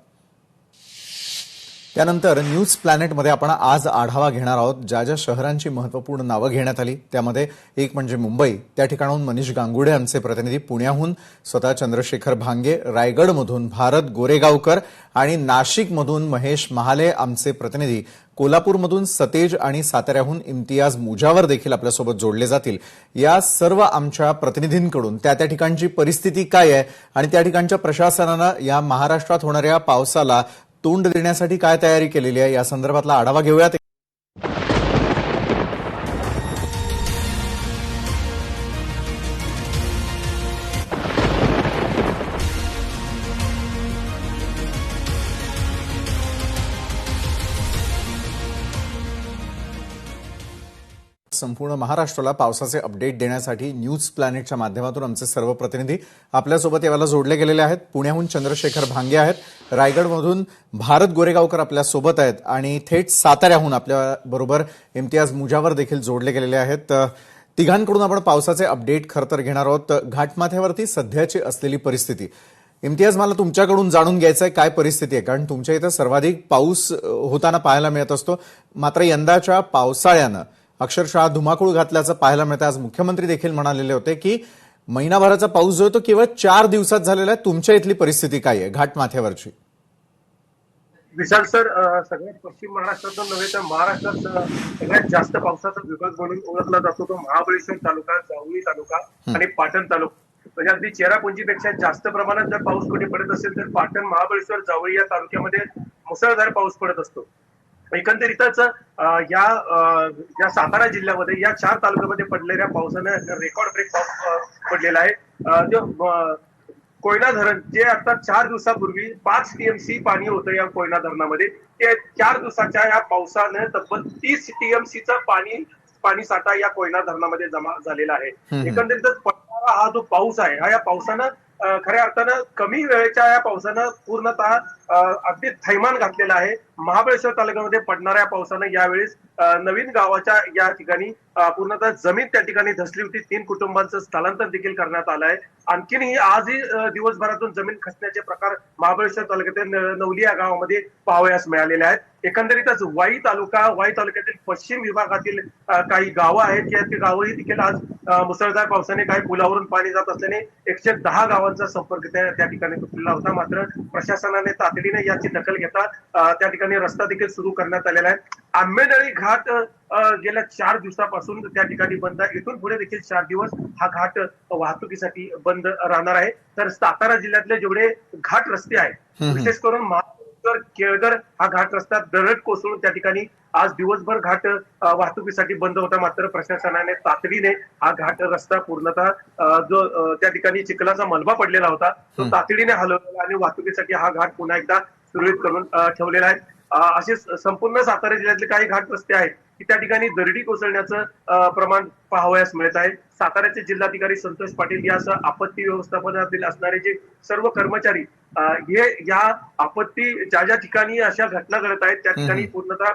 त्यानंतर न्यूज प्लॅनेटमध्ये आपण आज आढावा घेणार आहोत ज्या ज्या शहरांची महत्त्वपूर्ण नावं घेण्यात आली, त्यामध्ये एक म्हणजे मुंबई. त्या ठिकाणाहून मनीष गांगुडे आमचे प्रतिनिधी, पुण्याहून स्वतः चंद्रशेखर भांगे, रायगडमधून भारत गोरेगावकर आणि नाशिकमधून महेश महाले आमचे प्रतिनिधी, कोल्हापूरमधून सतेज आणि साताऱ्याहून इम्तियाज मुजावर देखील आपल्यासोबत जोडले जातील. या सर्व आमच्या प्रतिनिधींकडून त्या ठिकाणची परिस्थिती काय आहे आणि त्या ठिकाणच्या प्रशासनानं या महाराष्ट्रात होणाऱ्या पावसाला तोंड देण्यासाठी काय तयारी केलेली आहे या संदर्भातला आढावा घेऊयात. संपूर्ण महाराष्ट्राला पावसाचे अपडेट देण्यासाठी न्यूज प्लॅनेटच्या माध्यमातून आमचे सर्व प्रतिनिधी आपल्यासोबत यावेळेला जोडले गेलेले आहेत. पुण्याहून चंद्रशेखर भांगे आहेत, रायगडमधून भारत गोरेगावकर आपल्यासोबत आहेत आणि थेट साताऱ्याहून आपल्याबरोबर इम्तियाज मुजावर देखील जोडले गेलेले आहेत. तिघांकडून आपण पावसाचे अपडेट खरं तर घेणार आहोत. घाटमाथ्यावरती सध्याची असलेली परिस्थिती, इम्तियाज, मला तुमच्याकडून जाणून घ्यायचं आहे काय परिस्थिती आहे, कारण तुमच्या इथं सर्वाधिक पाऊस होताना पाहायला मिळत असतो. मात्र यंदाच्या पावसाळ्यानं अक्षरशः धुमाकूळ घातल्याचं पाहायला मिळतं. आज मुख्यमंत्री देखील म्हणालेले होते की महिनाभराचा पाऊस जो आहे तो केवळ 4 दिवसात झालेला आहे. तुमच्या इथली परिस्थिती काय आहे घाटमाथ्यावरची? विशाल सर, सगळ्यात पश्चिम महाराष्ट्रातून नव्हे तर महाराष्ट्रात सगळ्यात जास्त पावसाचा विभाग म्हणून ओळखला जातो तो महाबळेश्वर तालुका, जावळी तालुका आणि पाटण तालुका. म्हणजे अगदी चेरापुंजीपेक्षा जास्त प्रमाणात जर पाऊस कुठे पडत असेल तर पाटण, महाबळेश्वर, जावळी या तालुक्यामध्ये मुसळधार पाऊस पडत असतो. एकंदरीतच या सातारा जिल्ह्यामध्ये या 4 तालुक्यामध्ये पडलेल्या पावसानं रेकॉर्ड ब्रेक पाऊस पडलेला आहे. कोयना धरण जे आता 4 दिवसापूर्वी 5 टीएमसी पाणी होतं या कोयना धरणामध्ये, ते 4 दिवसाच्या या पावसानं तब्बल 30 टीएमसीचा पाणी साठा या कोयना धरणामध्ये जमा झालेला आहे. एकंदरीतच पडणारा हा जो पाऊस आहे हा या पावसानं खऱ्या अर्थानं कमी वेळेच्या या पावसानं पूर्णतः अगदी थैमान घातलेला आहे. महाबळेश्वर तालुक्यामध्ये पडणाऱ्या पावसानं यावेळेस नवीन गावाच्या या ठिकाणी पूर्णतः जमीन त्या ठिकाणी धसली होती. 3 कुटुंबांचं स्थलांतर देखील करण्यात आलं आहे. आणखीनही आजही दिवसभरातून जमीन खचण्याचे प्रकार महाबळेश्वर तालुक्यातील नवली या गावामध्ये पाहावयास मिळालेले आहेत. एकंदरीतच वाई तालुक्यातील पश्चिम विभागातील काही गावं आहेत की ती गावही देखील आज मुसळधार पावसाने काही पुलावरून पाणी जात असल्याने 110 गावांचा संपर्क त्या ठिकाणी तुटलेला होता. मात्र प्रशासनाने तातडीने याची दखल घेता त्या ठिकाणी रस्ता देखील सुरू करण्यात आलेला आहे. आंबेनळी घाट गेल्या 4 दिवसापासून त्या ठिकाणी बंद आहे. इथून पुढे देखील 4 दिवस हा घाट वाहतुकीसाठी बंद राहणार आहे. तर सातारा जिल्ह्यातले जेवढे घाट रस्ते आहेत, विशेष करून महाबळेश्वर, केळगर हा घाट रस्ता दरड कोसळून त्या ठिकाणी आज दिवसभर घाट वाहतुकीसाठी बंद होता. मात्र प्रशासनाने तातडीने हा घाट रस्ता पूर्णतः जो त्या ठिकाणी चिखलाचा मलबा पडलेला होता तो तातडीने हलवलेला आणि वाहतुकीसाठी हा घाट पुन्हा एकदा सुरळीत करून ठेवलेला आहे. असे संपूर्ण सातारा जिल्ह्यातले काही घाट रस्ते आहेत की त्या ठिकाणी दरडी कोसळण्याचं प्रमाण पाहावयास मिळत आहे. साताऱ्याचे जिल्हाधिकारी संतोष पाटील या आपत्ती व्यवस्थापनातील असणारे जे सर्व कर्मचारी हे या आपत्ती ज्या ठिकाणी अशा घटना घडत आहेत त्या ठिकाणी पूर्णतः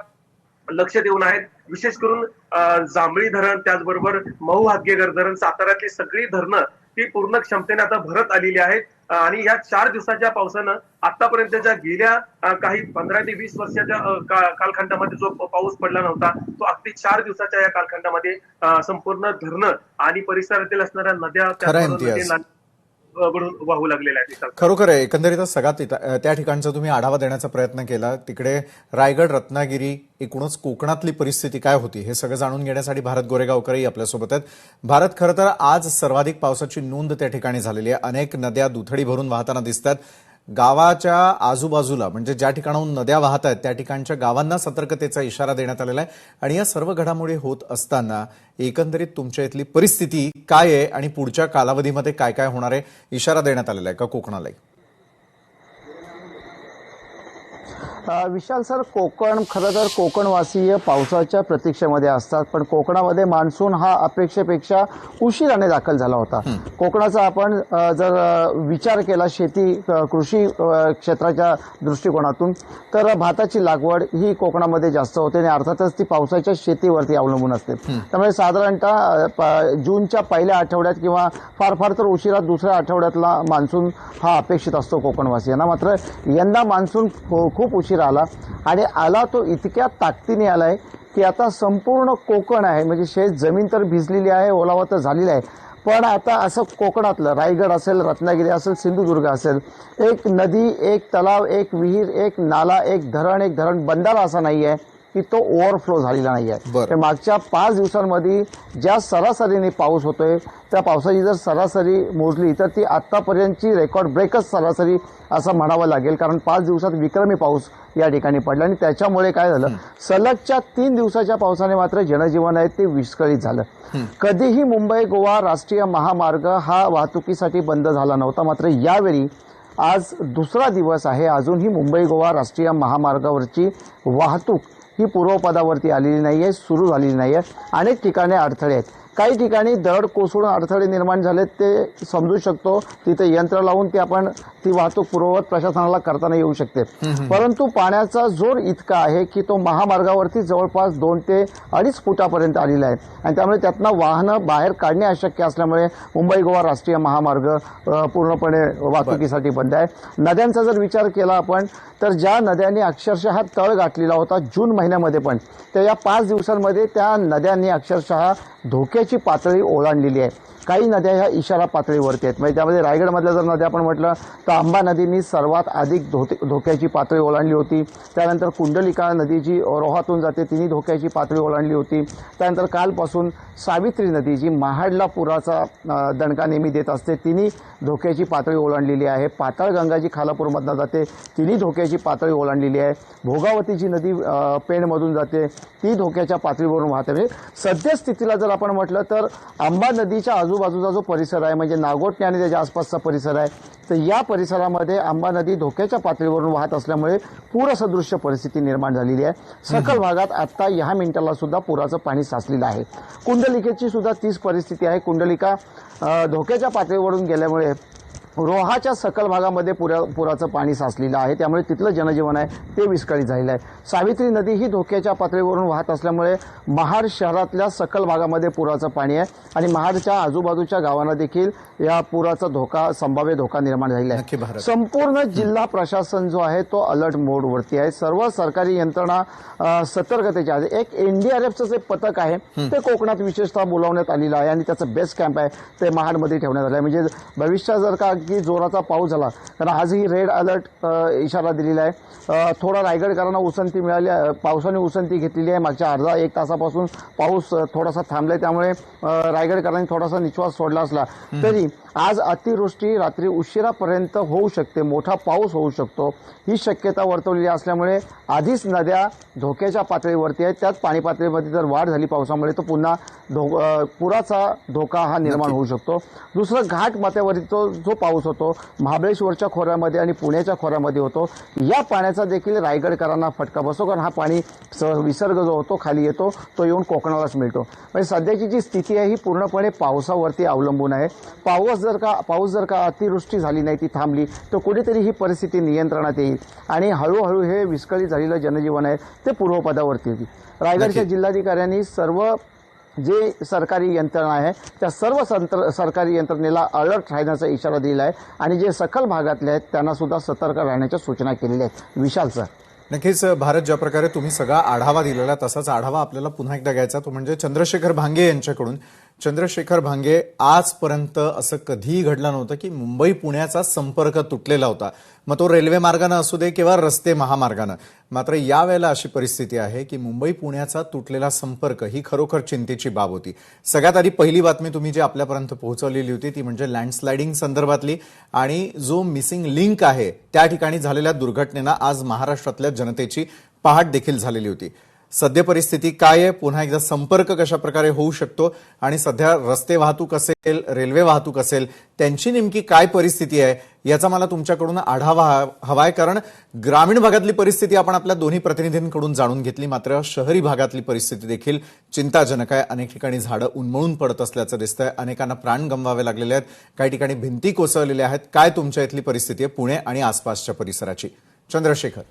लक्ष देऊन आहेत. विशेष करून जांभळी धरण, त्याचबरोबर महू हातगेगर धरण, साताऱ्यातली सगळी धरणं ती पूर्ण क्षमतेने आता भरत आलेली आहेत. आणि या 4 दिवसाच्या पावसानं आतापर्यंतच्या गेल्या काही 15 ते 20 वर्षाच्या कालखंडामध्ये जो पाऊस पडला नव्हता तो अगदी 4 दिवसाच्या या कालखंडामध्ये संपूर्ण धरणं आणि परिसरातील असणाऱ्या नद्या वाहू लागलेल्या आहेत. खरोखर आहे. एकंदरीतच सगळा त्या खिकाणचा तुम्ही आढावा देण्याचा प्रयत्न केला. तिकडे रायगड, रत्नागिरी, एकूणच कोकणातली परिस्थिती काय होती हे सगळं जाणून घेण्यासाठी भारत गोरेगावकरही आपल्यासोबत आहेत. भारत, खरं तर आज सर्वाधिक पावसाची नोंद त्या ठिकाणी झालेली आहे. अनेक नद्या दुथडी भरून वाहताना दिसतात. गावाच्या आजूबाजूला म्हणजे ज्या ठिकाणाहून नद्या वाहत आहेत त्या ठिकाणच्या गावांना सतर्कतेचा इशारा देण्यात आलेला आहे. आणि या सर्व घडामोडी होत असताना एकंदरीत तुमच्या इथली परिस्थिती काय आहे आणि पुढच्या कालावधीमध्ये काय काय होणार आहे, इशारा देण्यात आलेला आहे का कोकणालाही? विशाल सर, खरं तर कोकणवासीय पावसाच्या प्रतीक्षेमध्ये असतात, पण कोकणामध्ये मान्सून हा अपेक्षेपेक्षा उशिराने दाखल झाला होता. कोकणाचा आपण जर विचार केला शेती कृषी क्षेत्राच्या दृष्टिकोनातून तर भाताची लागवड ही कोकणामध्ये जास्त होते आणि अर्थातच ती पावसाच्या शेतीवरती अवलंबून असते. त्यामुळे साधारणतः जूनच्या पहिल्या आठवड्यात किंवा फार तर उशिरा दुसऱ्या आठवड्यातला मान्सून हा अपेक्षित असतो कोकणवासियांना. मात्र यंदा मान्सून खूप उशीर आला आणि आला तो इतक्या ताकदीने आलाय की आता संपूर्ण कोकण आहे म्हणजे शेत जमीन तर भिजलेली आहे, ओलावा तर झालेला आहे, पण आता असं कोकणातलं रायगड असेल, रत्नागिरी असेल, सिंधुदुर्ग असेल, एक नदी, एक तलाव, एक विहीर, एक नाला, एक धरण बंधारा असा नाही आहे की तो ओव्हरफ्लो झालेला नाही आहे. मागच्या 5 दिवसांमध्ये ज्या सरासरीने पाऊस होतोय त्या पावसाची जर सरासरी मोजली तर ती आतापर्यंतची रेकॉर्ड ब्रेकच सरासरी असं म्हणावं लागेल. कारण 5 दिवसात विक्रमी पाऊस या ठिकाणी पडला आणि त्याच्यामुळे काय झालं, सलगच्या 3 दिवसाच्या पावसाने मात्र जनजीवन आहे ते विस्कळीत झालं. कधीही मुंबई गोवा राष्ट्रीय महामार्ग हा वाहतुकीसाठी बंद झाला नव्हता, मात्र यावेळी आज दुसरा दिवस आहे, अजूनही मुंबई गोवा राष्ट्रीय महामार्गावरची वाहतूक ही पूर्वपदावरती आलेली नाहीये, सुरू झालेली नाहीये. अनेक ठिकाणी अडथळे आहेत. काही ठिकाणी दरड कोसळून अडथळे निर्माण झालेत, ते समजू शकतो. तिथे यंत्र लावून ती वाहतूक पूर्ववत प्रशासनाला करताना येऊ शकते. परंतु पाण्याचा जोर इतका आहे की तो महामार्गावरती जवळपास 2 ते 2.5 फुटापर्यंत आलेला आहे आणि त्यामुळे त्यातनं वाहनं बाहेर काढणे अशक्य असल्यामुळे मुंबई गोवा राष्ट्रीय महामार्ग पूर्णपणे वाहतुकीसाठी बंद आहे. नद्यांचा जर विचार केला आपण तर ज्या नद्यांनी अक्षरशः तळ गाठलेला होता जून महिन्यामध्ये पण, तर या 5 दिवसांमध्ये त्या नद्यांनी अक्षरशः धोक्याची पातळी ओलांडलेली आहे. काही नद्या ह्या इशारा पातळीवरती आहेत. म्हणजे त्यामध्ये रायगडमधल्या जर नद्या आपण म्हटलं तर आंबा नदीनी सर्वात अधिक धोक्याची पातळी ओलांडली होती. त्यानंतर कुंडलिका नदी जी रोहातून जाते तिने धोक्याची पातळी ओलांडली होती. त्यानंतर कालपासून सावित्री नदी जी महाडला पुराचा दणका नेहमी देत असते तिने धोक्याची पातळी ओलांडलेली आहे. पाताळगंगा जी खालापूरमधनं जाते तिने धोक्याची पातळी ओलांडलेली आहे. भोगावती जी नदी पेणमधून जाते ती धोक्याच्या पातळीवरून वाहते. म्हणजे सद्यस्थितीला जर आपण म्हटलं तर आंबा नदीच्या आजूबाजूचा जो परिसर आहे म्हणजे नागोठणे आणि त्याच्या आसपासचा परिसर आहे, तर या परिसरामध्ये आंबा नदी धोक्याच्या पातळीवरून वाहत असल्यामुळे पूरसदृश्य परिस्थिती निर्माण झालेली आहे. सखल भागात आता 10 मिनिटाला सुद्धा पुराचं पाणी साचलेलं आहे. कुंडलिकेची सुद्धा तीच परिस्थिती आहे. कुंडलिका धोक्याच्या पातळीवरून गेल्यामुळे रोहाच्या सखल भागामध्ये पुराचं पाणी साचलेलं आहे. त्यामुळे तिथलं जनजीवन आहे ते विस्कळीत झालेलं आहे. सावित्री नदी ही धोक्याच्या पातळीवरून वाहत असल्यामुळे महाड शहरातल्या सखल भागामध्ये पुराचं पाणी आहे आणि महाडच्या आजूबाजूच्या गावांना देखील या पुराचा संभाव्य धोका निर्माण झालेला आहे. संपूर्ण जिल्हा प्रशासन जो आहे तो अलर्ट मोडवरती आहे. सर्व सरकारी यंत्रणा सतर्कतेच्या आहे. एक एनडीआरएफचं जे पथक आहे ते कोकणात विशेषतः बोलावण्यात आलेलं आहे आणि त्याचं बेस कॅम्प आहे ते महाडमध्ये ठेवण्यात आलं आहे. म्हणजे भविष्यात जर का की जोराचा पाऊस झाला, कारण आजही रेड अलर्ट इशारा दिलेला आहे. थोडा रायगडकरांना उसंती मिळाली, पावसाने उसंती घेतलेली आहे. मागच्या अर्धा 1 तासापासून पाऊस थोडासा थांबलाय, त्यामुळे रायगडकरांनी थोडासा निश्वास सोडला असला तरी आज अतिवृष्टी रात्री उशिरापर्यंत होऊ शकते, मोठा पाऊस होऊ शकतो ही शक्यता वर्तवलेली असल्यामुळे आधीच नद्या धोक्याच्या पातळीवरती आहेत. त्यात पाणी पातळीमध्ये जर वाढ झाली पावसामुळे तर पुन्हा पुराचा धोका हा निर्माण होऊ शकतो. दुसरं घाट माथ्यावरचा जो पाऊस होतो महाबळेश्वरच्या खोऱ्यामध्ये आणि पुण्याच्या खोऱ्यामध्ये होतो, या पाण्याचा देखील रायगडकरांना फटका बसतो. कारण हा पाणी विसर्ग जो होतो खाली येतो तो येऊन कोकणालाच मिळतो. म्हणजे सध्याची जी स्थिती आहे ही पूर्णपणे पावसावरती अवलंबून आहे. पाऊस जर का अतिवृष्टी झाली नाही, ती थांबली तर कुठेतरी ही परिस्थिती नियंत्रणात येईल आणि हळूहळू हे विस्कळीत झालेलं जनजीवन आहे ते पूर्वपदावरती येईल. रायगडच्या जिल्हाधिकाऱ्यांनी सर्व जे सरकारी यंत्रणा आहे त्या सर्व सरकारी यंत्रणेला अलर्ट राहण्याचा इशारा दिला आहे आणि जे सखल भागातले आहेत त्यांना सुद्धा सतर्क राहण्याच्या सूचना केलेल्या आहेत. विशाल सर. नक्कीच भारत, ज्या प्रकारे तुम्ही सगळा आढावा दिलेला तसाच आढावा आपल्याला पुन्हा एकदा घ्यायचा, तो म्हणजे चंद्रशेखर भांगे यांच्याकडून. चंद्रशेखर भांगे, आजपर्यंत असं कधीही घडलं नव्हतं की मुंबई पुण्याचा संपर्क तुटलेला होता, मग तो रेल्वे मार्गानं असू दे किंवा रस्ते महामार्गानं. मात्र यावेळेला अशी परिस्थिती आहे की मुंबई पुण्याचा तुटलेला संपर्क ही खरोखर चिंतेची बाब होती. सगळ्यात आधी पहिली बातमी तुम्ही जी आपल्यापर्यंत पोहोचवलेली होती ती म्हणजे लँडस्लायडिंग संदर्भातली आणि जो मिसिंग लिंक आहे त्या ठिकाणी झालेल्या दुर्घटनेनं आज महाराष्ट्रातल्या जनतेची पहाट देखील झालेली होती. सद्य परिस्थिती काय आहे, पुन्हा एकदा संपर्क कशा प्रकारे होऊ शकतो आणि सध्या रस्ते वाहतूक असेल, रेल्वे वाहतूक असेल, त्यांची नेमकी काय परिस्थिती आहे याचा मला तुमच्याकडून आढावा हवाय. कारण ग्रामीण भागातली परिस्थिती आपण आपल्या दोन्ही प्रतिनिधींकडून जाणून घेतली, मात्र शहरी भागातली परिस्थिती देखील चिंताजनक आहे. अनेक ठिकाणी झाडं उन्मळून पडत असल्याचं दिसतंय, अनेकांना प्राण गमवावे लागलेले आहेत, काही ठिकाणी भिंती कोसळलेल्या आहेत. काय तुमच्या इथली परिस्थिती आहे पुणे आणि आसपासच्या परिसराची? चंद्रशेखर.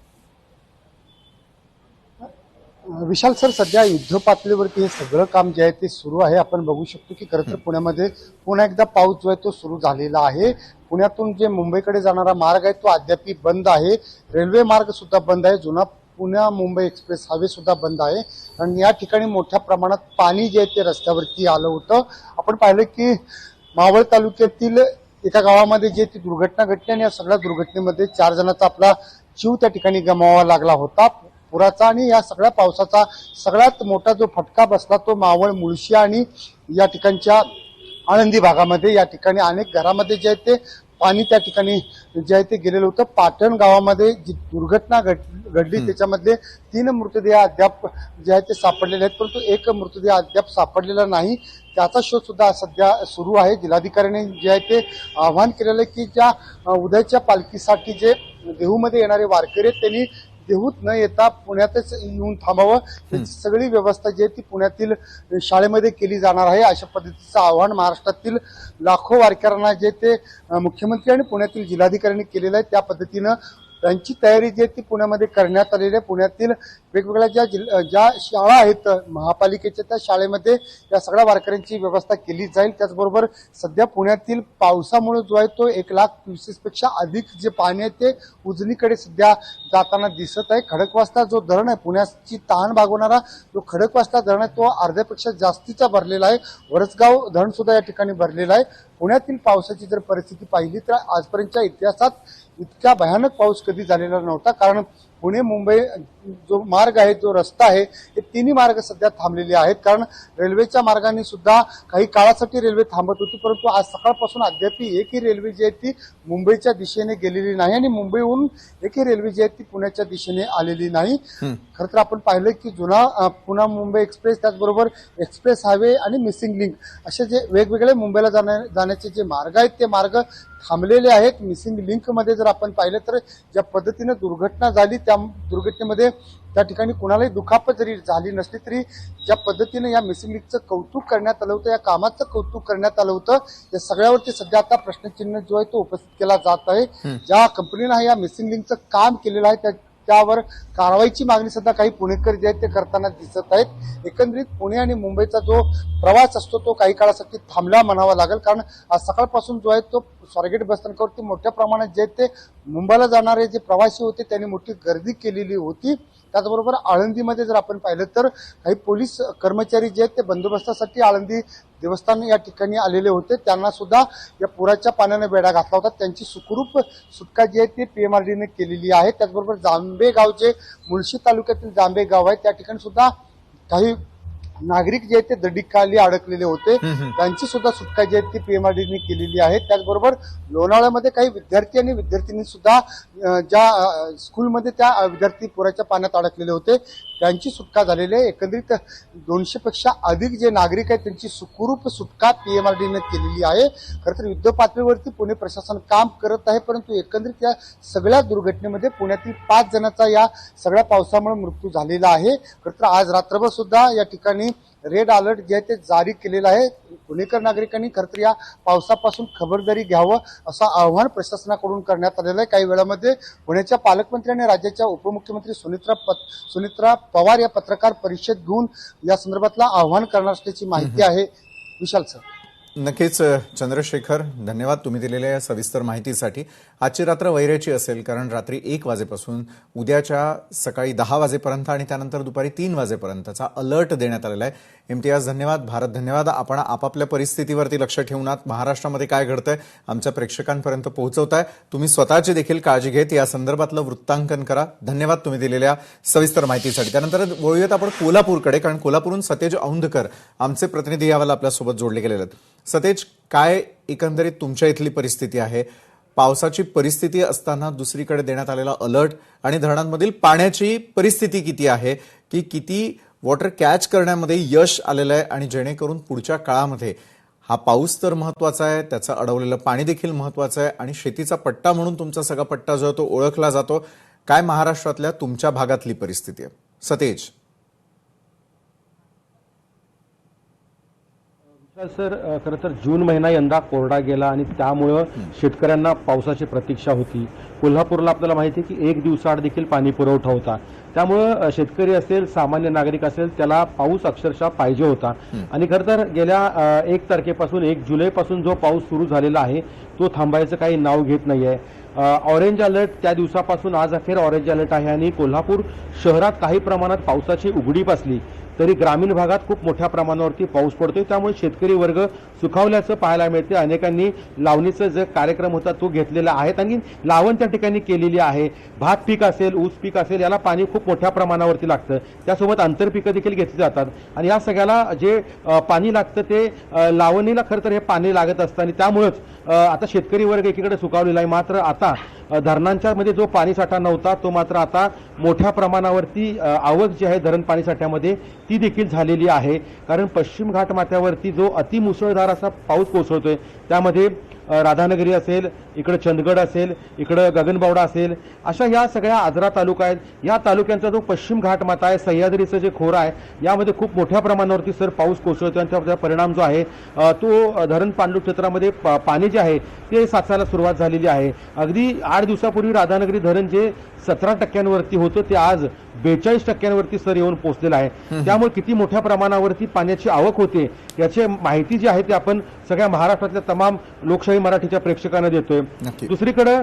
विशाल सर, सध्या युद्ध पातळीवरती हे सगळं काम जे आहे ते सुरू आहे. आपण बघू शकतो की खरं तर पुण्यामध्ये पुन्हा एकदा पाऊस जो आहे तो सुरू झालेला आहे. पुण्यातून जे मुंबईकडे जाणारा मार्ग आहे तो अद्याप बंद आहे. रेल्वे मार्ग सुद्धा बंद आहे. जुना पुणे मुंबई एक्सप्रेस हायवे सुद्धा बंद आहे. आणि या ठिकाणी मोठ्या प्रमाणात पाणी जे आहे ते रस्त्यावरती आलं होतं. आपण पाहिलं की मावळ तालुक्यातील एका गावामध्ये जे ती दुर्घटना घडली आणि या सगळ्या दुर्घटनेमध्ये 4 जणांचा आपला जीव त्या ठिकाणी गमावावा लागला होता पुराचा. आणि या सगळ्या पावसाचा सगळ्यात मोठा जो फटका बसला तो मावळ, मुळशी आणि या ठिकाणच्या आळंदी भागामध्ये. या ठिकाणी अनेक घरामध्ये जे आहे ते पाणी त्या ठिकाणी जे आहे ते गेलेलं होतं. पाटण गावामध्ये जी दुर्घटना घडली त्याच्यामधले 3 मृतदेह अद्याप जे आहे ते सापडलेले आहेत, परंतु एक मृतदेह अद्याप सापडलेला नाही. त्याचा शोध सुद्धा सध्या सुरू आहे. जिल्हाधिकाऱ्यांनी जे आहे ते आवाहन केलेलं आहे की ज्या उद्याच्या पालखीसाठी जे देहूमध्ये येणारे वारकरी आहेत त्यांनी देहूत न येता पुण्यातच येऊन थांबावं, याची सगळी व्यवस्था जी आहे ती पुण्यातील शाळेमध्ये केली जाणार आहे. अशा पद्धतीचं आवाहन महाराष्ट्रातील लाखो वारकऱ्यांना जे ते मुख्यमंत्री आणि पुण्यातील जिल्हाधिकाऱ्यांनी केलेलं आहे. त्या पद्धतीनं त्यांची तयारी जी आहे ती पुण्यामध्ये करण्यात आलेली आहे. पुण्यातील वेगवेगळ्या ज्या शाळा आहेत महापालिकेच्या, त्या शाळेमध्ये या सगळ्या वारकऱ्यांची व्यवस्था केली जाईल. त्याचबरोबर सध्या पुण्यातील पावसामुळे जो आहे तो 1,20,000 पेक्षा अधिक जे पाणी आहे ते उजनीकडे सध्या जाताना दिसत आहे. खडकवासला जो धरण आहे, पुण्याची तहान भागवणारा जो खडकवासला धरण आहे तो अर्ध्यापेक्षा जास्तीचा भरलेला आहे. वरसगाव धरण सुद्धा या ठिकाणी भरलेला आहे. पुण्यातील पावसाची जर परिस्थिती पाहिली तर आजपर्यंतच्या इतिहासात इतका भयानक पाऊस कधी झालेला नव्हता. कारण पुणे मुंबई जो मार्ग आहे, जो रस्ता आहे, हे तिन्ही मार्ग सध्या थांबलेले आहेत. कारण रेल्वेच्या मार्गाने सुद्धा काही काळासाठी रेल्वे थांबत होती, परंतु आज सकाळपासून अद्याप एकही रेल्वे जी आहे ती मुंबईच्या दिशेने गेलेली नाही आणि मुंबईहून एकही रेल्वे जी आहे ती पुण्याच्या दिशेने आलेली नाही. खरं तर आपण पाहिलं की जुना पुणे मुंबई एक्सप्रेस, त्याचबरोबर एक्सप्रेस हायवे आणि मिसिंग लिंक असे जे वेगवेगळे मुंबईला जाण्याचे जे मार्ग आहेत ते मार्ग थांबलेले आहेत. मिसिंग लिंक मध्ये जर आपण पाहिलं तर ज्या पद्धतीने दुर्घटना झाली, त्या दुर्घटनेमध्ये त्या ठिकाणी कुणालाही दुखापत जरी झाली नसली तरी ज्या पद्धतीने या मिसिंग लिंकचं कौतुक करण्यात आलं होतं, या कामाचं कौतुक करण्यात आलं होतं, या सगळ्यावरती सध्या आता प्रश्नचिन्ह जो आहे तो उपस्थित केला जात आहे. ज्या कंपनीनं या मिसिंग लिंकचं काम केलेलं आहे त्यावर कारवाईची मागणी सुद्धा काही पुणेकर जे आहेत ते करताना दिसत आहेत. एकंदरीत पुणे आणि मुंबईचा जो प्रवास असतो तो काही काळासाठी थांबला म्हणावा लागेल. कारण आज सकाळपासून जो आहे तो स्वारगेट बसस्थानकावरती मोठ्या प्रमाणात जे ते मुंबईला जाणारे जे प्रवासी होते त्यांनी मोठी गर्दी केलेली होती. त्याचबरोबर आळंदीमध्ये जर आपण पाहिलं तर काही पोलीस कर्मचारी जे आहेत ते बंदोबस्तासाठी आळंदी देवस्थान या ठिकाणी आलेले होते. त्यांना सुद्धा या पुराच्या पाण्याने वेढा घातला होता. त्यांची सुखरूप सुटका जी आहे ती पीएमआरडीने केलेली आहे. त्याचबरोबर जांभे गाव जे मुळशी तालुक्यातील जांभे गाव आहे त्या ठिकाणी सुद्धा काही नागरिक जे आहेत ते दडीखाली अडकलेले होते, त्यांची सुद्धा सुटका जी आहे ती पीएमआरडीने केलेली आहे. त्याचबरोबर लोणावळ्यामध्ये काही विद्यार्थी आणि विद्यार्थिनी सुद्धा ज्या स्कूलमध्ये त्या विद्यार्थी पुराच्या पाण्यात अडकलेले होते त्यांची सुटका झालेली आहे. एकंदरीत 200 पेक्षा अधिक जे नागरिक आहेत त्यांची सुखरूप सुटका पीएमआरडीने केलेली आहे. खरं तर युद्ध पातळीवरती पुणे प्रशासन काम करत आहे, परंतु एकंदरीत या सगळ्या दुर्घटनेमध्ये पुण्यातील 5 जणांचा या सगळ्या पावसामुळे मृत्यू झालेला आहे. खरं तर आज रात्रभर सुद्धा या ठिकाणी रेड अलर्ट जे आहे ते जारी केलेलं आहे. पुणेकर नागरिकांनी खरं तर या पावसापासून खबरदारी घ्यावं असं आवाहन प्रशासनाकडून करण्यात आलेलं आहे. काही वेळामध्ये पुण्याच्या पालकमंत्री आणि राज्याच्या उपमुख्यमंत्री सुनित्रा पवार या पत्रकार परिषद घेऊन या संदर्भातलं आवाहन करणार असल्याची माहिती आहे. विशाल सर. नक्कीच चंद्रशेखर, धन्यवाद तुम्ही दिलेल्या या सविस्तर माहितीसाठी. आजची रात्र वैऱ्याची असेल, कारण रात्री 1 वाजेपासून उद्याच्या सकाळी 10 वाजेपर्यंत आणि त्यानंतर दुपारी 3 वाजेपर्यंतचा अलर्ट देण्यात आलेला आहे. इम्तियाज धन्यवाद, भारत धन्यवाद. आपण आपापल्या परिस्थितीवरती लक्ष ठेवून महाराष्ट्रामध्ये काय घडतंय आमच्या प्रेक्षकांपर्यंत पोहोचवताय. तुम्ही स्वतःची देखील काळजी घेत या संदर्भातलं वृत्तांकन करा. धन्यवाद तुम्ही दिलेल्या सविस्तर माहितीसाठी. त्यानंतर वळूयात आपण कोल्हापूरकडे, कारण कोल्हापूरहून सतेज औंधकर आमचे प्रतिनिधी यावेळेला आपल्यासोबत जोडले गेलेले आहेत. सतेज, काय एकंदरीत तुमच्या इथली परिस्थिती आहे? पावसाची परिस्थिती असताना दुसरीकडे देण्यात आलेला अलर्ट आणि धरणांमधील पाण्याची परिस्थिती किती आहे, की किती वॉटर कॅच करण्यामध्ये यश आलेलं आहे, आणि जेणेकरून पुढच्या काळामध्ये हा पाऊस तर महत्वाचा आहे, त्याचं अडवलेलं पाणी देखील महत्वाचं आहे, आणि शेतीचा पट्टा म्हणून तुमचा सगळा पट्टा जो तो ओळखला जातो. काय महाराष्ट्रातल्या तुमच्या भागातली परिस्थिती आहे सतेज? सर, खरं तर जून महिना यंदा कोरडा गेला आणि त्यामुळं शेतकऱ्यांना पावसाची प्रतीक्षा होती. कोल्हापूरला आपल्याला माहिती आहे की 1 दिवसाआड देखील पाणी पुरवठा होता. त्यामुळं शेतकरी असेल, सामान्य नागरिक असेल, त्याला पाऊस अक्षरशः पाहिजे होता. आणि खरं तर गेल्या 1 तारखेपासून 1 जुलैपासून जो पाऊस सुरू झालेला आहे तो थांबायचं काही नाव घेत नाहीये. ऑरेंज अलर्ट त्या दिवसापासून आज अखेर ऑरेंज अलर्ट आहे आणि कोल्हापूर शहरात काही प्रमाणात पावसाची उघडीप असली तरी ग्रामीण भागात खूप मोठ्या प्रमाणावरती पाऊस पडतोय. त्यामुळे शेतकरी वर्ग सुखावल्याचं पाहायला मिळते. अनेकांनी लावणीचा जो कार्यक्रम होता तो घेतलेला आहे आणि लावण त्या ठिकाणी केलेली आहे. भात पीक असेल, ऊस पीक असेल, याला पाणी खूप मोठ्या प्रमाणावरती लागतं. त्यासोबत आंतरपिकं देखील घेतली जातात आणि या सगळ्याला जे पाणी लागतं ते लावणीला खरं तर हे पाणी लागत असतं आणि त्यामुळेच आता शेतकरी वर्ग एकीकडे सुखावलेला आहे. मात्र आता धरणांच्या मध्ये जो पाणीसाठा नव्हता तो मात्र आता मोठ्या प्रमाणावरती आवक जी आहे धरण पाणीसाठ्यामध्ये ती देखील झालेली आहे. कारण पश्चिम घाट माथ्यावरती जो अतिमुसळधार असा पाऊस कोसळतोय त्यामध्ये राधानगरी असेल, इकडे चंदगड असेल, इकडे गगनबावडा असेल, अशा या सगळ्या आजरा तालुका आहेत. या तालुक्यांचा जो पश्चिम घाटमाथा आहे, सह्याद्रीचं जे खोरं आहे, यामध्ये खूप मोठ्या प्रमाणावरती सर पाऊस कोसळतो आणि त्याचा परिणाम जो आहे तो धरण पाणलोट क्षेत्रामध्ये पाणी जे आहे ते साचायला सुरुवात झालेली आहे. अगदी 8 दिवसापूर्वी राधानगरी धरण जे 17% होतं ते आज 42% सर येऊन पोहोचलेलं आहे. त्यामुळे किती मोठ्या प्रमाणावरती पाण्याची आवक होते याची माहिती जी आहे ती आपण सगळ्या महाराष्ट्रातल्या तमाम लोकशाही मराठीच्या प्रेक्षकांना देतोय. दुसरीकडे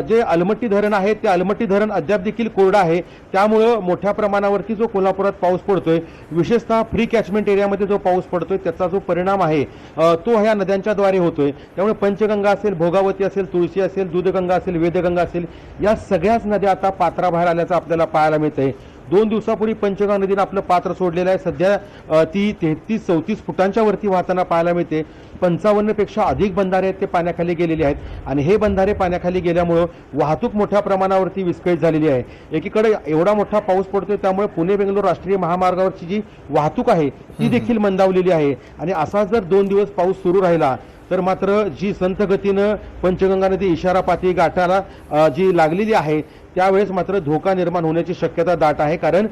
जे अलमट्टी धरण आहे ते अलमट्टी धरण अद्याप देखील कोरडं आहे. त्यामुळे मोठ्या प्रमाणावरती जो कोल्हापुरात पाऊस पडतोय, विशेषतः फ्री कॅचमेंट एरियामध्ये जो पाऊस पडतोय त्याचा जो परिणाम आहे तो ह्या नद्यांच्या द्वारे होतोय. त्यामुळे पंचगंगा असेल, भोगावती असेल, तुळशी असेल, दूधगंगा असेल, वेदगंगा असेल, या सगळ्याच नद्या आता पात्राबाहेर आल्याचं आपल्याला पाहायला मिळतंय. 2 दिवसापूर्वी पंचगंगा नदीनं आपलं पात्र सोडलेलं आहे. सध्या ती 33-34 फुटांच्या वरती वाहताना पाहायला मिळते. 55 पेक्षा अधिक बंधारे आहेत ते पाण्याखाली गेलेले आहेत आणि हे बंधारे पाण्याखाली गेल्यामुळं वाहतूक मोठ्या प्रमाणावरती विस्कळीत झालेली आहे. एकीकडे एवढा मोठा पाऊस पडतोय त्यामुळे पुणे बेंगलोर राष्ट्रीय महामार्गावरची जी वाहतूक आहे ती देखील मंदावलेली आहे आणि असा जर 2 दिवस पाऊस सुरू राहिला तर मात्र जी संत गतीनं पंचगंगा नदी इशारा पातळी गाठाला जी लागलेली आहे त्यावेळेस मात्र धोका निर्माण होण्याची शक्यता दाट आहे. कारण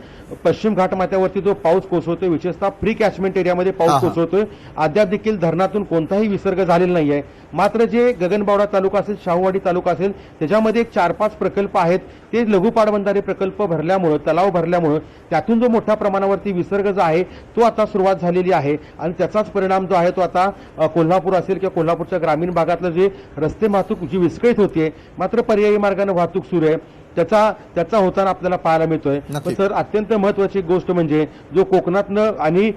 पश्चिम घाटमाथ्यावरती जो पाऊस कोसळतोय, विशेषतः प्री कॅचमेंट एरियामध्ये पाऊस कोसळतोय, अद्याप देखील धरणातून कोणताही विसर्ग झालेला नाहीये. मात्र जे गगनबावडा तालुका असेल, शाहूवाडी तालुका असेल, त्याच्यामध्ये 4-5 प्रकल्प आहेत ते लघु पाटबंधारे प्रकल्प भरल्यामुळे, तलाव भरल्यामुळे त्यातून जो मोठ्या प्रमाणावरती विसर्ग जो आहे तो आता सुरुवात झालेली आहे आणि त्याचाच परिणाम जो आहे तो आता कोल्हापूर असेल किंवा कोल्हापूरच्या ग्रामीण भागातलं जे रस्ते वाहतूक जी विस्कळीत होतीये, मात्र पर्यायी मार्गाने वाहतूक सुरू आहे त्याचा होताना आपल्याला पाहायला मिळतोय. पण सर अत्यंत महत्वाची गोष्ट म्हणजे जो कोकणातनं आणि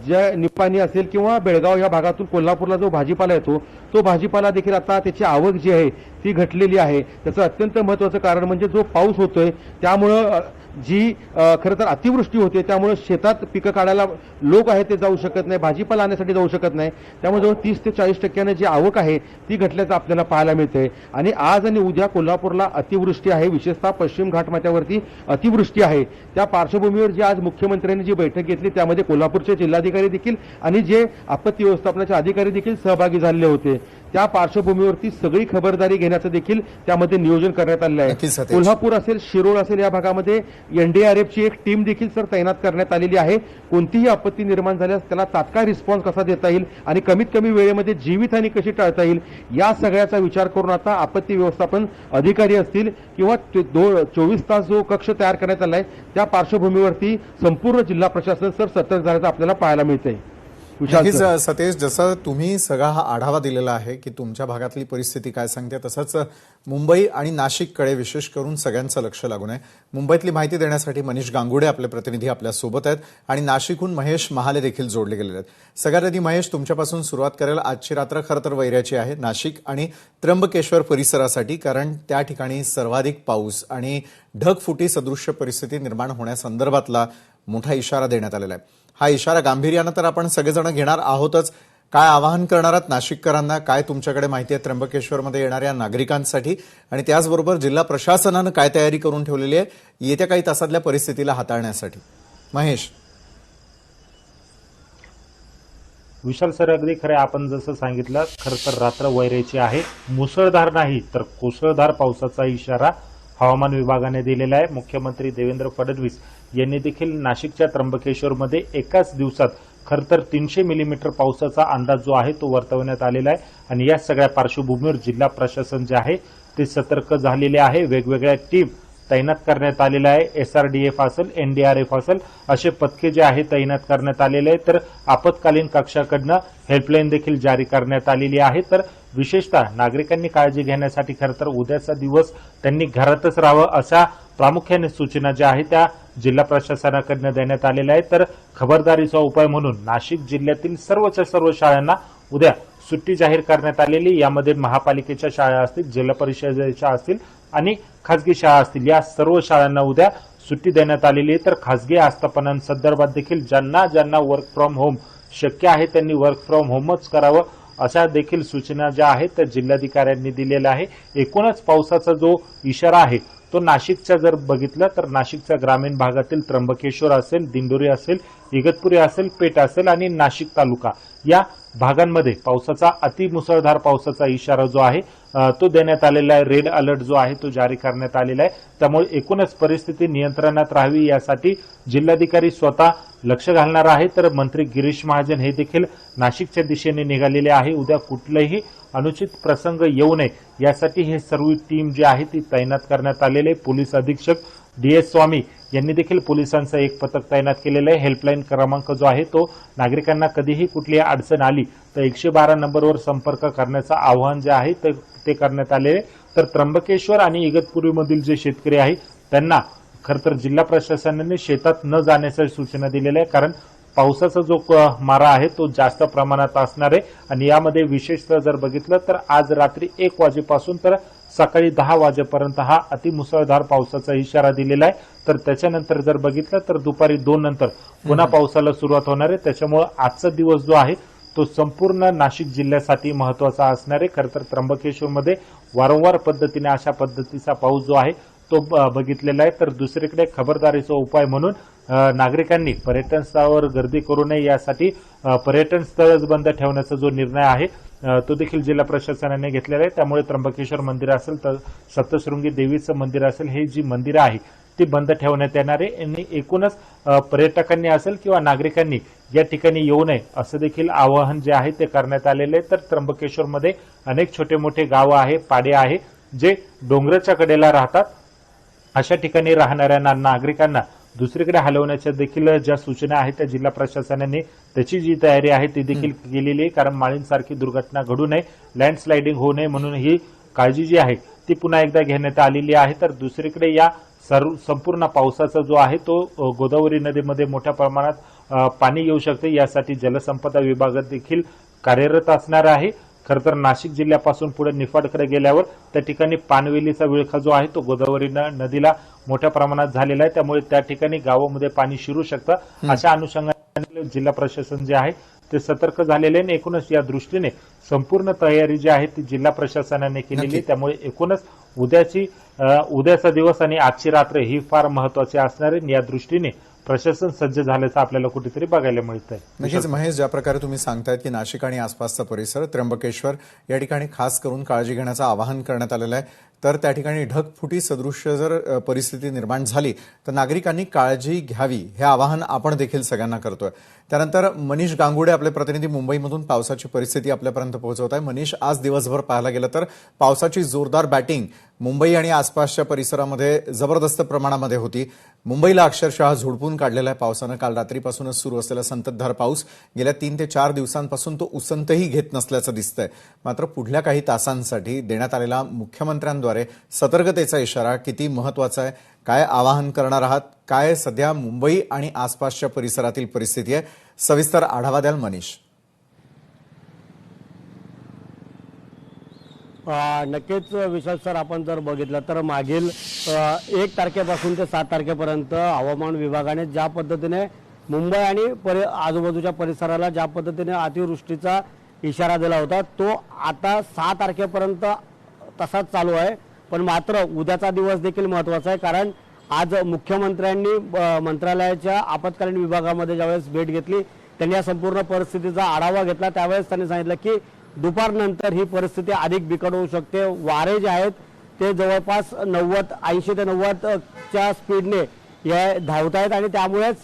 ज्या निपाणी असेल किंवा बेळगाव या भागातून कोल्हापूरला जो भाजीपाला येतो तो भाजीपाला देखील आता त्याची आवक जी आहे ती घटलेली आहे. त्याचं अत्यंत महत्वाचं कारण म्हणजे जो पाऊस होतोय त्यामुळं जी खरं तर अतिवृष्टी होते त्यामुळे शेतात पिकं काढायला लोक आहेत ते जाऊ शकत नाही, भाजीपाला आणण्यासाठी जाऊ शकत नाही. त्यामुळे जवळ 30 ते 40% जी आवक आहे ती घटल्याचं आपल्याला पाहायला मिळतंय. आणि आज आणि उद्या कोल्हापूरला अतिवृष्टी आहे, विशेषतः पश्चिम घाटमाथ्यावरती अतिवृष्टी आहे. त्या पार्श्वभूमीवर जी आज मुख्यमंत्र्यांनी जी बैठक घेतली त्यामध्ये कोल्हापूरचे जिल्हाधिकारी देखील आणि जे आपत्ती व्यवस्थापनाचे अधिकारी देखील सहभागी झालेले होते. त्या पार्श्वभूमीवरती सगळी खबरदारी घेण्याचं देखील त्यामध्ये नियोजन करण्यात आलेलं आहे. कोल्हापूर असेल, शिरोळ असेल या भागामध्ये एनडीआरएफची एक टीम देखील सर तैनात करण्यात आलेली आहे. कोणतीही आपत्ती निर्माण झाल्यास त्याला तात्काळ रिस्पॉन्स कसा देता येईल आणि कमीत कमी वेळेमध्ये जीवितहानी कशी टाळता येईल या सगळ्याचा विचार करून आता आपत्ती व्यवस्थापन अधिकारी असतील किंवा 24 तास जो कक्ष तयार करण्यात आला आहे त्या पार्श्वभूमीवरती संपूर्ण जिल्हा प्रशासन सर सतर्क झाल्याचं आपल्याला पाहायला मिळतंय. नक्कीच सतेज, जसं तुम्ही सगळा हा आढावा दिलेला आहे की तुमच्या भागातली परिस्थिती काय सांगते, तसंच मुंबई आणि नाशिककडे विशेष करून सगळ्यांचं लक्ष लागून आहे. मुंबईतली माहिती देण्यासाठी मनीष गांगुडे आपले प्रतिनिधी आपल्या सोबत आहेत आणि नाशिकहून महेश महाले देखील जोडले गेलेले आहेत. सगळ्यात आधी महेश, तुमच्यापासून सुरुवात करेल. आजची रात्र खरं तर वैऱ्याची आहे नाशिक आणि त्र्यंबकेश्वर परिसरासाठी, कारण त्या ठिकाणी सर्वाधिक पाऊस आणि ढगफुटी सदृश्य परिस्थिती निर्माण होण्यासंदर्भातला मोठा इशारा देण्यात आलेला आहे. हा इशारा गांभीर्यानं तर आपण सगळेजण घेणार आहोतच. काय आवाहन करणार आहात नाशिककरांना, काय तुमच्याकडे माहिती आहे त्र्यंबकेश्वरमध्ये येणाऱ्या नागरिकांसाठी, आणि त्याचबरोबर जिल्हा प्रशासनानं काय तयारी करून ठेवलेली आहे येत्या काही तासातल्या परिस्थितीला हाताळण्यासाठी? महेश. विशाल सर, अगदी खरं आपण जसं सांगितलं, खरं तर रात्र वैऱ्याची आहे. मुसळधार नाही तर कोसळधार पावसाचा इशारा हवामान विभागाने दिलेला आहे. मुख्यमंत्री देवेंद्र फडणवीस यांनी देखील नाशिकच्या त्र्यंबकेश्वरमध्ये एकाच दिवसात खरं तर 300 मिलीमीटर पावसाचा अंदाज जो आहे तो वर्तवण्यात आलेला आहे. आणि या सगळ्या पार्श्वभूमीवर जिल्हा प्रशासन जे आहे ते सतर्क झालेले आहे. वेगवेगळ्या टीम तैनात करण्यात आलेला आहे. SRDF असेल, NDRF असेल, असे पथके जे आहे तैनात करण्यात आलेले आहेत. तर आपत्कालीन कक्षाकडनं हेल्पलाईन देखील जारी करण्यात आलेली आहे. तर विशेषतः नागरिकांनी काळजी घेण्यासाठी खरं तर उद्याचा दिवस त्यांनी घरातच राहावं अशा प्रामुख्याने सूचना ज्या आहेत त्या जिल्हा प्रशासनाकडनं देण्यात आलेल्या आहेत. तर खबरदारीचा उपाय म्हणून नाशिक जिल्ह्यातील सर्वच्या सर्व शाळांना उद्या सुट्टी जाहीर करण्यात आलेली. यामध्ये महापालिकेच्या शाळा असतील, जिल्हा परिषदेच्या असतील आणि खासगी शाळा असतील, या सर्व शाळांना उद्या सुट्टी देण्यात आलेली आहे. तर खासगी आस्थापनांसंदर्भात देखील ज्यांना वर्क फ्रॉम होम शक्य आहे त्यांनी वर्क फ्रॉम होमच करावं अशा देखील सूचना ज्या आहेत त्या जिल्हाधिकाऱ्यांनी दिलेल्या आहे. एकूणच पावसाचा जो इशारा आहे तो नाशिकचा जर बघितलं तर नाशिकच्या ग्रामीण भागातील त्र्यंबकेश्वर असेल, दिंडोरी असेल, इगतपुरी असेल, पेठ असेल आणि नाशिक तालुका या भागांमध्ये पावसाचा अतिमुसळधार पावसाचा इशारा जो आहे तो देण्यात आलेला आहे. रेड अलर्ट जो आहे तो जारी करण्यात आलेला आहे. त्यामुळे एकूणच परिस्थिती नियंत्रणात राहावी यासाठी जिल्हाधिकारी स्वतः लक्ष घालणार आहे. तर मंत्री गिरीश महाजन हे देखील नाशिकच्या दिशेने निघालेले आहे. उद्या कुठलाही अनुचित प्रसंग येऊ नये यासाठी हे सर्व टीम जी आहे ती तैनात करण्यात आलेले. पोलीस अधीक्षक DS स्वामी यांनी देखील पोलिसांचं एक पथक तैनात केलेलं आहे. हेल्पलाईन क्रमांक जो आहे तो नागरिकांना कधीही कुठलीही अडचण आली तर 112 नंबरवर संपर्क करण्याचं आवाहन जे आहे ते करण्यात आले. तर त्र्यंबकेश्वर आणि इगतपुरीमधील जे शेतकरी आहे त्यांना खरं तर जिल्हा प्रशासनाने शेतात न जाण्याच्या सूचना दिलेल्या आहे. कारण पावसाचा जो मारा आहे तो जास्त प्रमाणात असणार आहे आणि यामध्ये विशेषतः जर बघितलं तर आज रात्री 1 वाजेपासून तर सकाळी 10 वाजेपर्यंत हा अतिमुसळधार पावसाचा इशारा दिलेला आहे. तर त्याच्यानंतर जर बघितलं तर दुपारी 2 नंतर पुन्हा पावसाला सुरुवात होणार आहे. त्याच्यामुळे आजचा दिवस जो आहे तो संपूर्ण नाशिक जिल्ह्यासाठी महत्वाचा असणार आहे. खरं तर त्र्यंबकेश्वरमध्ये वारंवार पद्धतीने अशा पद्धतीचा पाऊस जो आहे तो बघितलेला आहे. तर दुसरीकडे खबरदारीचा उपाय म्हणून नागरिकांनी पर्यटन स्थळावर गर्दी करू नये यासाठी पर्यटन स्थळच बंद ठेवण्याचा जो निर्णय आहे तो देखील जिल्हा प्रशासनाने घेतलेला आहे. त्यामुळे त्र्यंबकेश्वर मंदिर असेल तर सप्तशृंगी देवीचं मंदिर असेल हे जी मंदिरं आहे ती बंद ठेवण्यात येणार आहे. आणि एकूणच पर्यटकांनी असेल किंवा नागरिकांनी या ठिकाणी येऊ नये असं देखील आवाहन जे आहे ते करण्यात आलेले आहे. तर त्र्यंबकेश्वरमध्ये अनेक छोटे मोठे गावं आहे, पाडे आहे जे डोंगराच्या कडेला राहतात. अशा ठिकाणी राहणाऱ्या नागरिकांना दुसरीकडे हलवण्याच्या देखील ज्या सूचना आहेत त्या जिल्हा प्रशासनाने त्याची जी तयारी आहे ती देखील केलेली आहे. कारण माळींसारखी दुर्घटना घडू नये, लँडस्लायडिंग होऊ नये म्हणून ही काळजी जी आहे ती पुन्हा एकदा घेण्यात आलेली आहे. तर दुसरीकडे या संपूर्ण पावसाचा जो आहे तो गोदावरी नदीमध्ये मोठ्या प्रमाणात पाणी येऊ शकते यासाठी जलसंपदा विभाग देखील कार्यरत असणार आहे. खरं तर नाशिक जिल्ह्यापासून पुढे निफाडकडे गेल्यावर त्या ठिकाणी पानवेलीचा विळखा जो आहे तो गोदावरी नदीला मोठ्या प्रमाणात झालेला आहे. त्यामुळे त्या ठिकाणी गावामध्ये पाणी शिरू शकतं. अशा अनुषंगाने जिल्हा प्रशासन जे आहे ते सतर्क झालेले आहे. एकूणच या दृष्टीने संपूर्ण तयारी जी आहे ती जिल्हा प्रशासनाने केलेली आहे. त्यामुळे एकूणच उद्याचा दिवस आणि आजची रात्र ही फार महत्वाची असणार आहे. या दृष्टीने प्रशासन सज्ज झाल्याचं आपल्याला कुठेतरी बघायला मिळत आहे. नक्कीच महेश, ज्या प्रकारे तुम्ही सांगतायत की नाशिक आणि आसपासचा परिसर त्र्यंबकेश्वर या ठिकाणी खास करून काळजी घेण्याचं आवाहन करण्यात आलेलं आहे. तर त्या ठिकाणी ढगफुटी सदृश्य जर परिस्थिती निर्माण झाली तर नागरिकांनी काळजी घ्यावी हे आवाहन आपण देखील सगळ्यांना करतोय. त्यानंतर मनीष गांगुडे आपले प्रतिनिधी मुंबईमधून पावसाची परिस्थिती आपल्यापर्यंत पोहोचवत आहे. मनीष, आज दिवसभर पाहायला गेलं तर पावसाची जोरदार बॅटिंग मुंबई आणि आसपासच्या परिसरामध्ये जबरदस्त प्रमाणामध्ये होती. मुंबईला अक्षरशः झोडपून काढलेला आहे पावसानं. काल रात्रीपासूनच सुरू असलेला संततधार पाऊस गेल्या 3 ते 4 दिवसांपासून तो उसंतही घेत नसल्याचं दिसतंय. मात्र पुढल्या काही तासांसाठी देण्यात आलेला मुख्यमंत्र्यांद्वारे सतर्कतेचा इशारा किती महत्वाचा आहे, काय आवाहन करणार आहात, काय सध्या मुंबई आणि आसपासच्या परिसरातील परिस्थिती आहे, सविस्तर आढावा द्याल मनीष? नक्कीच विशाल सर, आपण जर बघितलं तर मागील 1 तारखेपासून ते 7 तारखेपर्यंत हवामान विभागाने ज्या पद्धतीने मुंबई आणि आजूबाजूच्या परिसराला ज्या पद्धतीने अतिवृष्टीचा इशारा दिला होता तो आता 6 तारखेपर्यंत तसाच चालू आहे. पण मात्र उद्याचा दिवस देखील महत्त्वाचा आहे. कारण आज मुख्यमंत्र्यांनी मंत्रालयाच्या आपत्कालीन विभागामध्ये ज्यावेळेस भेट घेतली त्यांनी या संपूर्ण परिस्थितीचा आढावा घेतला. त्यावेळेस त्यांनी सांगितलं की दुपारनंतर ही परिस्थिती अधिक बिकट होऊ शकते. वारे जे आहेत ते जवळपास 80 ते 90च्या स्पीडने धावत आहेत आणि त्यामुळेच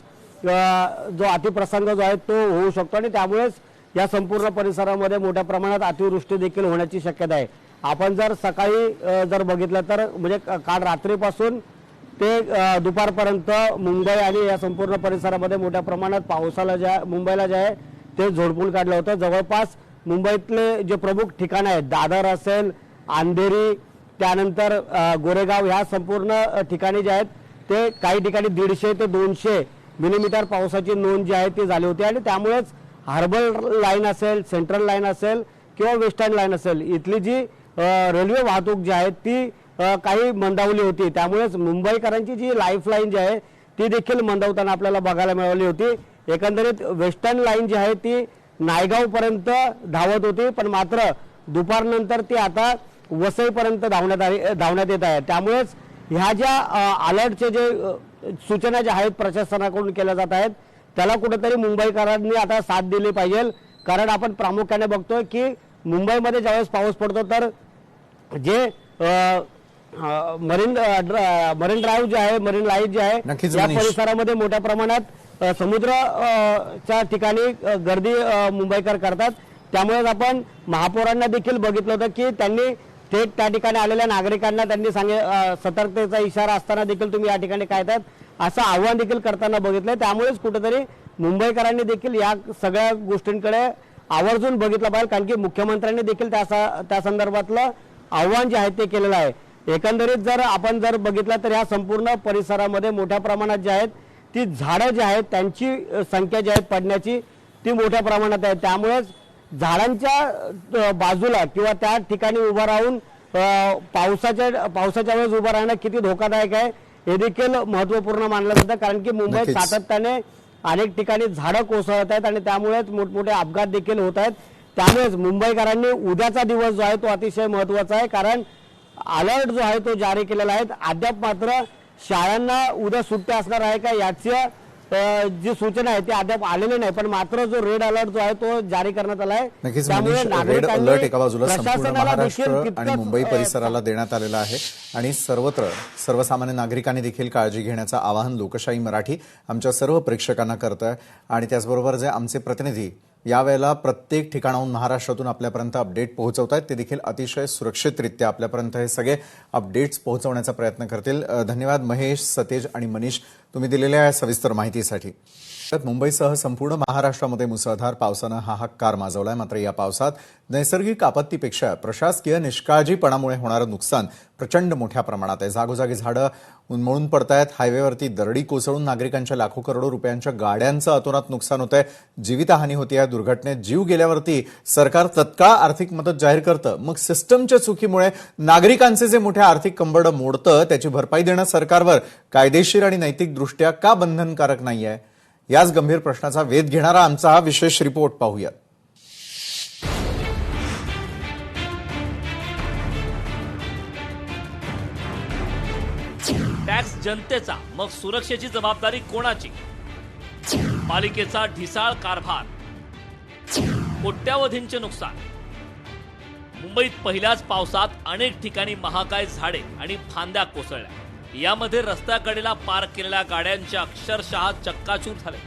जो अतिप्रसंग जो आहे तो होऊ शकतो आणि त्यामुळेच या संपूर्ण परिसरामध्ये मोठ्या प्रमाणात अतिवृष्टी देखील होण्याची शक्यता आहे. आपण जर सकाळी जर बघितलं तर म्हणजे काल रात्रीपासून ते दुपारपर्यंत मुंबई आणि या संपूर्ण परिसरामध्ये मोठ्या प्रमाणात पावसाला मुंबईला जे आहे ते झोडपून काढलं होतं. जवळपास मुंबईतले जे प्रमुख ठिकाणं आहेत, दादर असेल, अंधेरी, त्यानंतर गोरेगाव, ह्या संपूर्ण ठिकाणी जे आहेत ते काही ठिकाणी 150 ते 200 मिलीमीटर पावसाची नोंद जी आहे ती झाली होती. आणि त्यामुळेच हार्बर लाईन असेल, सेंट्रल लाईन असेल किंवा वेस्टर्न लाईन असेल, इथली जी रेल्वे वाहतूक जी आहे ती काही मंदावली होती. त्यामुळेच मुंबईकरांची जी लाईफलाईन जी आहे ती देखील मंदावताना आपल्याला बघायला मिळाली होती. एकंदरीत वेस्टर्न लाईन जी आहे ती नायगावपर्यंत धावत होती, पण मात्र दुपारनंतर ती आता वसईपर्यंत धावण्यात येत आहे. त्यामुळेच ह्या ज्या अलर्टचे जे सूचना ज्या आहेत प्रशासनाकडून केल्या जात आहेत त्याला कुठेतरी मुंबईकरांनी आता साथ दिली पाहिजे. कारण आपण प्रामुख्याने बघतोय की मुंबईमध्ये ज्यावेळेस पाऊस पडतो तर जे मरीन ड्राईव्ह जे आहे, मरीन लाईन जे आहे, नक्कीच या मनीष. परिसरामध्ये मोठ्या प्रमाणात समुद्रच्या ठिकाणी गर्दी मुंबईकर करतात. त्यामुळे आपण महापौरांना देखील बघितलं होतं की त्यांनी थेट त्या ठिकाणी आलेल्या नागरिकांना त्यांनी सतर्कतेचा इशारा असताना देखील तुम्ही या ठिकाणी काय येतात असं आव्हान देखील करताना बघितलंय. त्यामुळेच कुठेतरी मुंबईकरांनी देखील या सगळ्या गोष्टींकडे आवर्जून बघितलं पाहिजे, कारण की मुख्यमंत्र्यांनी देखील त्या संदर्भातलं आव्हान जे आहे ते केलेलं आहे. एकंदरीत जर आपण बघितलं तर या संपूर्ण परिसरामध्ये मोठ्या प्रमाणात जे आहेत ती झाडं जी आहेत त्यांची संख्या जी आहे पडण्याची ती मोठ्या प्रमाणात आहे. त्यामुळेच झाडांच्या बाजूला किंवा त्या ठिकाणी उभं राहून पावसाच्या वेळेस उभं राहणं किती धोकादायक आहे हे देखील महत्वपूर्ण मानलं जातं, कारण की मुंबईत नक्कीच. सातत्याने अनेक ठिकाणी झाडं कोसळत आहेत आणि त्यामुळेच मोठमोठे अपघात देखील होत आहेत. त्यामुळेच मुंबईकरांनी उद्याचा दिवस जो आहे तो अतिशय महत्वाचा आहे, कारण अलर्ट जो आहे तो जारी केलेला आहे. अद्याप मात्र शाळांना उद्या सुट्ट्या असणार आहे का याची जी सूचना आहे ती अद्याप आलेली नाही, पण मात्र जो रेड अलर्ट जो आहे तो जारी करण्यात आला आहे. नक्कीच त्यामुळे मनीष, रेड नागरिकांनी अलर्ट एका बाजूला संपूर्ण प्रशासनाला महाराष्ट्र देखील आणि तितकंच, मुंबई परिसराला देण्यात आलेला आहे आणि सर्वत्र सर्वसामान्य नागरिकांनी देखील काळजी घेण्याचं आवाहन लोकशाही मराठी आमच्या सर्व प्रेक्षकांना करत आहे. आणि त्याचबरोबर जे आमचे प्रतिनिधी यावेळेला प्रत्येक ठिकाणाहून महाराष्ट्रातून आपल्यापर्यंत अपडेट पोहोचवत आहेत ते देखील अतिशय सुरक्षितरित्या आपल्यापर्यंत हे सगळे अपडेट्स पोहोचवण्याचा प्रयत्न करतील. धन्यवाद महेश, सतेज आणि मनीष तुम्ही दिलेल्या या सविस्तर माहितीसाठी. मुंबईसह संपूर्ण महाराष्ट्रामध्ये मुसळधार पावसानं हाहाकार माजवलाय. मात्र या पावसात नैसर्गिक आपत्तीपेक्षा प्रशासकीय निष्काळजीपणामुळे होणारं नुकसान प्रचंड मोठ्या प्रमाणात आहे. जागोजागी झाडं उन्मळून पडतायत, हायवेवरती दरडी कोसळून नागरिकांच्या लाखो करोडो रुपयांच्या गाड्यांचं अतोनात नुकसान होत आहे, जीवितहानी होती. या दुर्घटनेत जीव गेल्यावरती सरकार तत्काळ आर्थिक मदत जाहीर करतं, मग सिस्टमच्या चुकीमुळे नागरिकांचे जे मोठे आर्थिक कंबरडं मोडतं त्याची भरपाई देणं सरकारवर कायदेशीर आणि नैतिकदृष्ट्या का बंधनकारक नाहीये? याच गंभीर प्रश्नाचा वेध घेणारा आमचा हा विशेष रिपोर्ट पाहूया. टॅक्स जनतेचा, मग सुरक्षेची जबाबदारी कोणाची? पालिकेचा ढिसाळ कारभार, कोट्यावधींचे नुकसान. मुंबईत पहिल्याच पावसात अनेक ठिकाणी महाकाय झाडे आणि फांद्या कोसळल्या. यामध्ये रस्त्याकडेला पार्क केलेल्या गाड्यांचे अक्षरशः चक्काचूर झाले.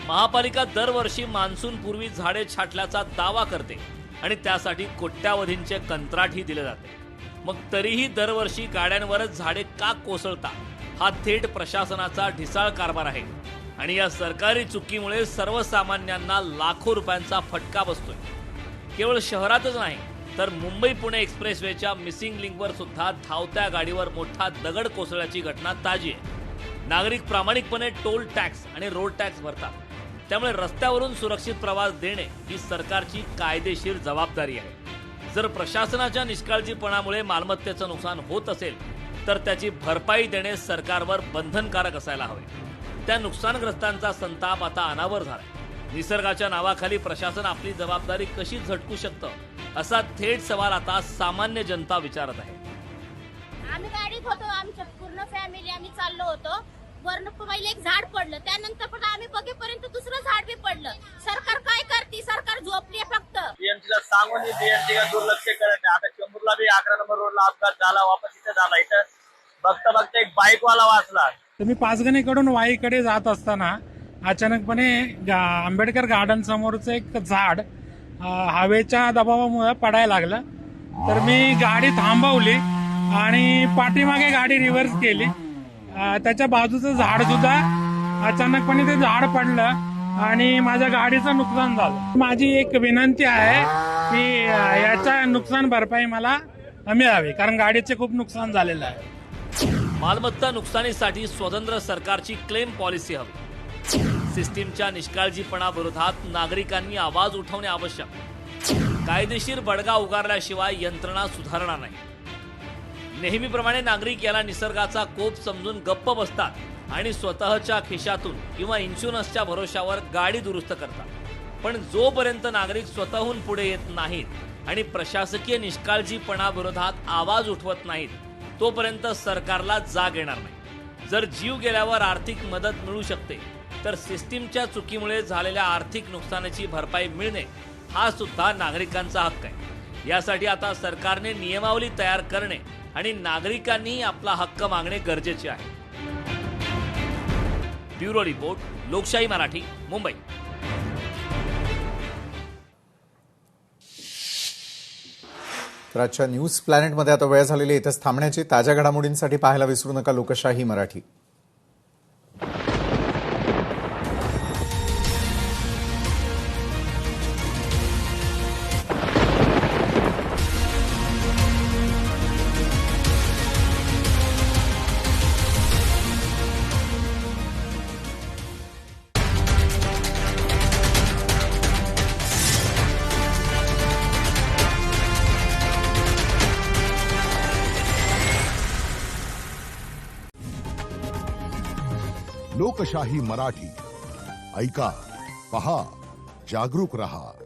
महापालिका दरवर्षी मान्सून पूर्वी झाडे छाटल्याचा दावा करते आणि त्यासाठी कोट्यावधींचे कंत्राटही दिले जाते. मग तरीही दरवर्षी गाड्यांवरच झाडे का कोसळतात? हा थेट प्रशासनाचा ढिसाळ कारभार आहे आणि या सरकारी चुकीमुळे सर्वसामान्यांना लाखो रुपयांचा फटका बसतोय. केवळ शहरातच नाही तर मुंबई पुणे एक्सप्रेसवेच्या मिसिंग लिंकवर सुद्धा धावत्या गाडीवर मोठा दगड कोसळल्याची घटना ताजी आहे. नागरिक प्रामाणिकपणे टोल टॅक्स आणि रोड टॅक्स भरतात, त्यामुळे रस्त्यावरून सुरक्षित प्रवास देणे ही सरकारची कायदेशीर जबाबदारी आहे. जर प्रशासनाच्या निष्काळजीपणामुळे मालमत्तेचं नुकसान होत असेल तर त्याची भरपाई देणे सरकारवर बंधनकारक असायला हवे. त्या नुकसानग्रस्तांचा संताप आता अनावर झालाय. निसर्गाच्या नावाखाली प्रशासन आपली जबाबदारी कशी झटकू शकतं असा थेट सवाल आता सामान्य जनता विचारत आहे. आम्ही गाडीत होतो, आमच्या पूर्ण फॅमिली आम्ही चाललो होतो. वरनं पहिले एक झाड पडलं, त्यानंतर पण आम्ही बघेपर्यंत दुसरं झाड बी पडलं. सरकार काय करते? सरकार झोपली फक्त. बीएमसीला सांगून बीएमसी का दुर्लक्ष करत आहे. आता चेंबूरला बी 11 नंबर रोडला अपघात झाला, वापस इथे झाला. इथं बघता बघता एक बाईकवाला वाचला. तुम्ही पाचगणीकडून वाईकडे जात असताना अचानकपणे आंबेडकर गार्डन समोरचं एक झाड हवेच्या दबावामुळे पडायला लागलं. तर मी गाडी थांबवली आणि पाठीमागे गाडी रिव्हर्स केली. त्याच्या बाजूचं झाड सुद्धा अचानकपणे ते झाड पडलं आणि माझ्या गाडीचं नुकसान झालं. माझी एक विनंती आहे की याच्या नुकसान भरपाई मला मिळावी, कारण गाडीचे खूप नुकसान झालेलं आहे. मालमत्ता नुकसानीसाठी स्वतंत्र सरकारची क्लेम पॉलिसी हवी. सिस्टीमच्या निष्काळजीपणाविरोधात नागरिकांनी आवाज उठवणे आवश्यक. कायदेशीर बडगा उगारल्याशिवाय यंत्रणा सुधारणार नाही. नेहमीप्रमाणे नागरिक याला निसर्गाचा कोप समजून गप्प बसतात आणि स्वतःच्या खिशातून किंवा इन्शुरन्सच्या भरोशावर गाडी दुरुस्त करतात. पण जोपर्यंत नागरिक स्वतःहून पुढे येत नाहीत आणि प्रशासकीय निष्काळजीपणाविरोधात आवाज उठवत नाहीत तोपर्यंत सरकारला जाग येणार नाही. जर जीव गेल्यावर आर्थिक मदत मिळू शकते तर सिस्टीमच्या चुकीमुळे झालेल्या आर्थिक नुकसानाची भरपाई मिळणे हा सुद्धा नागरिकांचा हक्क आहे. यासाठी आता सरकारने नियमावली तयार करणे आणि नागरिकांनी आपला हक्क मागणे गरजेचे आहे. ब्युरो रिपोर्ट, लोकशाही मराठी, मुंबई. तर आजच्या न्यूज प्लॅनेटमध्ये आता वेळ झालेली इथेच थांबण्याची. ताज्या घडामोडींसाठी पाहायला विसरू नका लोकशाही मराठी. लोकशाही मराठी ऐका, पहा, जागरूक रहा.